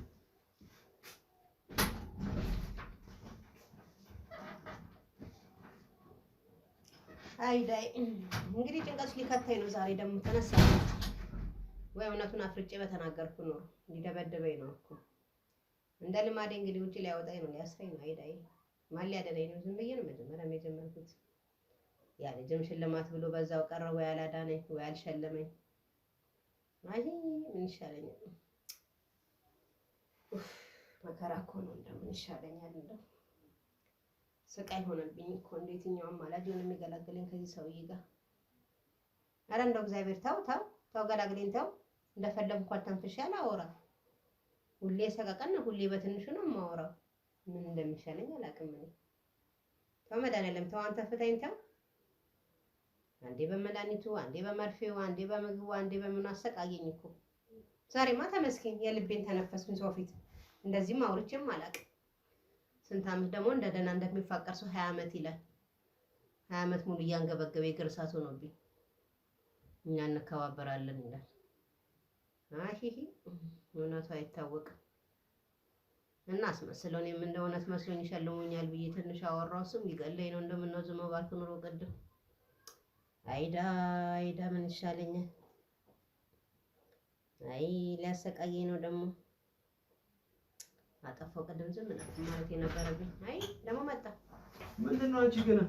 አይዳይ እንግዲህ ጭንቀት ሊከተኝ ነው ዛሬ። ደግሞ ተነሳ ወይ እውነቱን አፍርጬ በተናገርኩ ነው ሊደበድበኝ ነው እኮ እንደ ልማዴ እንግዲህ ውጪ ላይ ያወጣኝ ነው ሊያስረኝ ነው አይዳይ ማን ሊያደለኝ ነው ዝም ብዬ ነው መጀመሪያ የጀመርኩት ያ ልጅም ሽልማት ብሎ በዛው ቀረው ወይ አላዳነኝ ወይ አልሸለመኝ አይ ምን ይሻለኛል መከራ እኮ ነው እንደምን ይሻለኛል እንደው ስቃይ ሆነብኝ እኮ እንዴትኛው አማላጅውን የሚገላግለኝ ከዚህ ሰውዬ ጋር አረ እንደው እግዚአብሔር ታው ገላግለኝ ታው እንደፈለግኩ አልተንፍሽ ያላወራ ሁሌ ሰቀቀና ሁሌ በትንሹ ነው ማወራው ምን እንደሚሻለኝ አላውቅም እኔ ተመዳለም ታው አንተ ፍታኝ ታው አንዴ በመላኒቱ አንዴ በመርፌው አንዴ በመግቡ አንዴ በምን አሰቃየኝ እኮ ዛሬማ ተመስገን የልቤን ተነፈስኩኝ ሰው ፊት እንደዚህም አውርቼም አላውቅም ስንት አመት ደግሞ እንደደና እንደሚፋቀር ሰው 20 አመት ይላል 20 አመት ሙሉ ያንገበገበ ይገርሳት ሆኖብኝ እኛ እንከባበራለን ይላል አሂሂ እውነቱ አይታወቅም እና አስመስለው እኔም እንደ እውነት መስሎኝ ይሸልሙኛል ብዬ ትንሽ አወራው እሱም ይገለኝ ነው እንደምነው ዝም ባልኩ ኑሮ ቅድም አይዳ ምን ይሻለኛል አይ ሊያሰቃየኝ ነው ደግሞ አጠፋው ቅድም ዝም ማለት የነበረብኝ አይ ደግሞ መጣ ምንድነው አንቺ ግን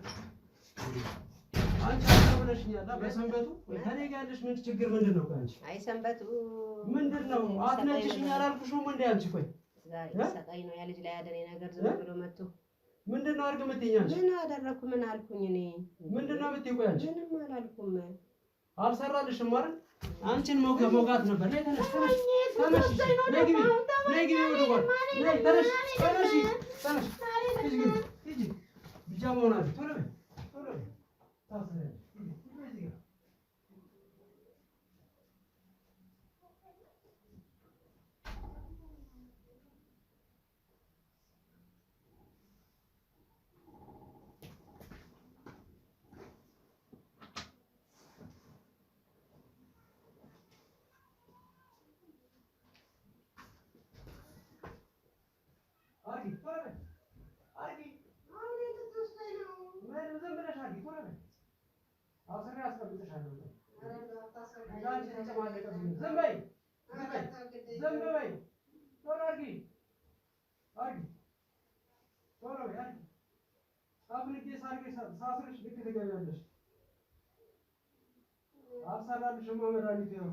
አንቺ አታብለሽኛላ በሰንበቱ ከኔ ጋር ያለሽ ምን ችግር ምንድነው አንቺ አይ ሰንበቱ ምንድነው አትነጭሽኝ አላልኩሽም እንዴ አንቺ ቆይ ሰቃይ ነው ያ ልጅ ላይ ያደረኝ ነገር ዝም ብሎ መጥቶ ምንድነው አርግ ምትኛንቺ ምን አደረኩ ምን አልኩኝ እኔ ምንድነው ምትይቆይ አንቺ ምንም አላልኩም አልሰራልሽም አይደል አንቺን መውጋት ነበር ነይ ተነሽ ነይ ግቢ ወደ ጓል ነይ ተነሽ ሂጂ ቢጃማውን አድርጊ ቶሎ በይ ታስረኝ አልሰራልሽም መድኃኒት ነው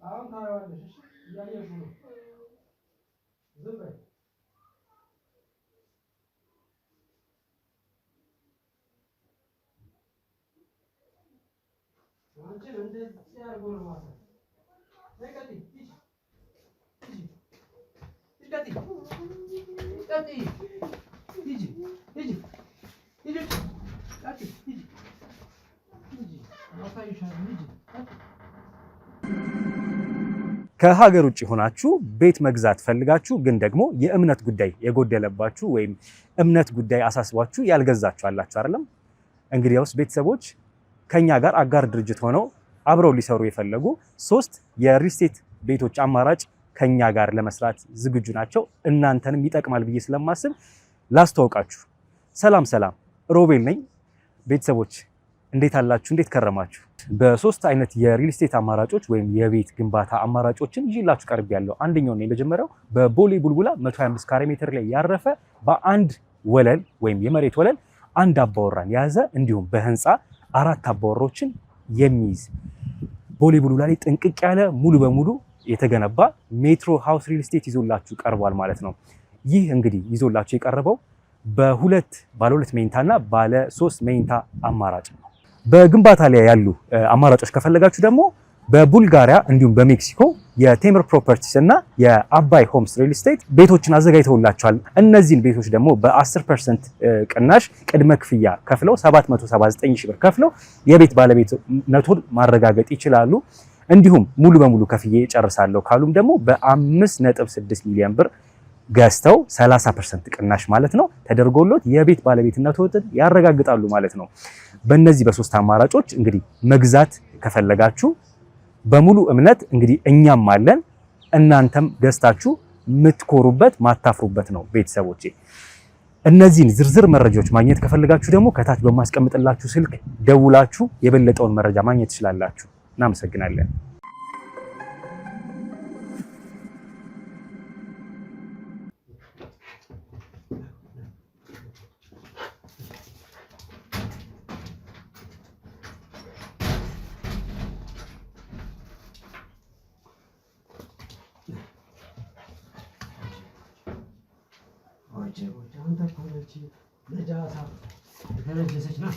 አሁን ታየዋለሽ እሺ እያየሽ ነው ዝም በይ አንቺን እንደዚህ አድርጎ ነው ማለት ከሀገር ውጭ ሆናችሁ ቤት መግዛት ፈልጋችሁ ግን ደግሞ የእምነት ጉዳይ የጎደለባችሁ ወይም እምነት ጉዳይ አሳስባችሁ ያልገዛችሁ አላችሁ አይደለም? እንግዲያውስ ቤተሰቦች ከኛ ጋር አጋር ድርጅት ሆነው አብረው ሊሰሩ የፈለጉ 3 የሪል ስቴት ቤቶች አማራጭ ከኛ ጋር ለመስራት ዝግጁ ናቸው። እናንተንም ይጠቅማል ብዬ ስለማስብ ላስተዋውቃችሁ። ሰላም ሮቤል ነኝ። ቤተሰቦች እንዴት አላችሁ? እንዴት ከረማችሁ? በ3 አይነት የሪል ስቴት አማራጮች ወይም የቤት ግንባታ አማራጮችን ይዤላችሁ ቀርቤያለሁ። አንደኛው ነው የመጀመሪያው በቦሌ ቡልቡላ 125 ካሬ ሜትር ላይ ያረፈ በአንድ ወለል ወይም የመሬት ወለል አንድ አባወራን የያዘ እንዲሁም በህንፃ 4 አባወሮችን የሚይዝ ቦሌ ቡልቡላ ላይ ጥንቅቅ ያለ ሙሉ በሙሉ የተገነባ ሜትሮ ሃውስ ሪል ስቴት ይዞላችሁ ቀርቧል ማለት ነው። ይህ እንግዲህ ይዞላችሁ የቀረበው ባለ 2 መኝታና ባለ 3 መኝታ አማራጭ ነው። በግንባታ ላይ ያሉ አማራጮች ከፈለጋችሁ ደግሞ በቡልጋሪያ እንዲሁም በሜክሲኮ የቴምር ፕሮፐርቲስ እና የአባይ ሆምስ ሪል ስቴት ቤቶችን አዘጋጅተውላቸዋል። እነዚህን ቤቶች ደግሞ በ10% ቅናሽ ቅድመ ክፍያ ከፍለው 779 ሺህ ብር ከፍለው የቤት ባለቤትነቱን ማረጋገጥ ይችላሉ። እንዲሁም ሙሉ በሙሉ ከፍዬ ጨርሳለሁ ካሉም ደግሞ በ5.6 ሚሊዮን ብር ገዝተው 30% ቅናሽ ማለት ነው ተደርጎሎት የቤት ባለቤትነቱን ያረጋግጣሉ ማለት ነው። በእነዚህ በ3 አማራጮች እንግዲህ መግዛት ከፈለጋችሁ በሙሉ እምነት እንግዲህ እኛም አለን፣ እናንተም ገዝታችሁ የምትኮሩበት ማታፍሩበት ነው። ቤተሰቦቼ እነዚህን ዝርዝር መረጃዎች ማግኘት ከፈለጋችሁ ደግሞ ከታች በማስቀምጥላችሁ ስልክ ደውላችሁ የበለጠውን መረጃ ማግኘት ትችላላችሁ። እናመሰግናለን። አንተ እኮ ነች ነጃሳ የተነጀሰች ናት።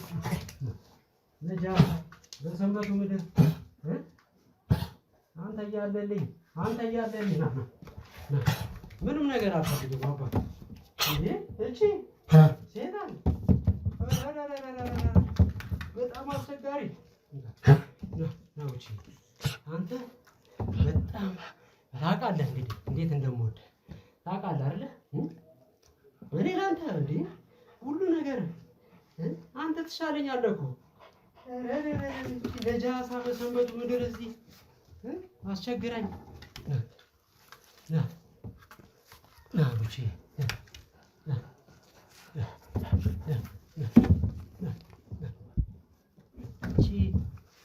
ነጃሳ በሰንበቱ ምድር አንተ እያለልኝ ና ምንም ነገር አልፈልግም አባ እንዴ እቺ ሴጣን በጣም አስቸጋሪ ነው። እቺ አንተ በጣም ታውቃለህ እንግዲህ እንዴት እንደምወድ ታውቃለህ አይደለ? እኔ ለአንተ እንዴ ሁሉ ነገር አንተ ትሻለኛለህ እኮ። ነጃሳ በሰንበቱ ምድር እዚህ አስቸግራኝ ና ብቻ እቺ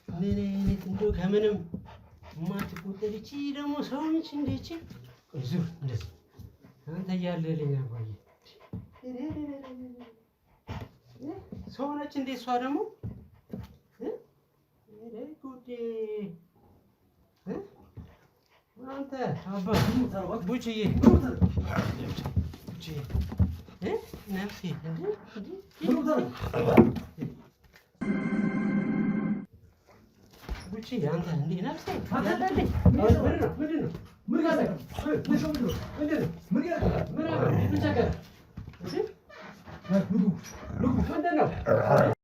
ምን አይነት እንደው ከምንም የማትቆጠር እቺ ደግሞ ሰው ነች እንደ እቺ ዙር እንደዚህ አንተ እያለልኝ አባዬ ሰው ነች እንደ እሷ ደግሞ ጉዴ አንተ አባ ቡችዬ ነፍሴ ቡቺ አንተ እንዴ ነፍሴ አታዳለኝ ምንድን ነው ምን ነው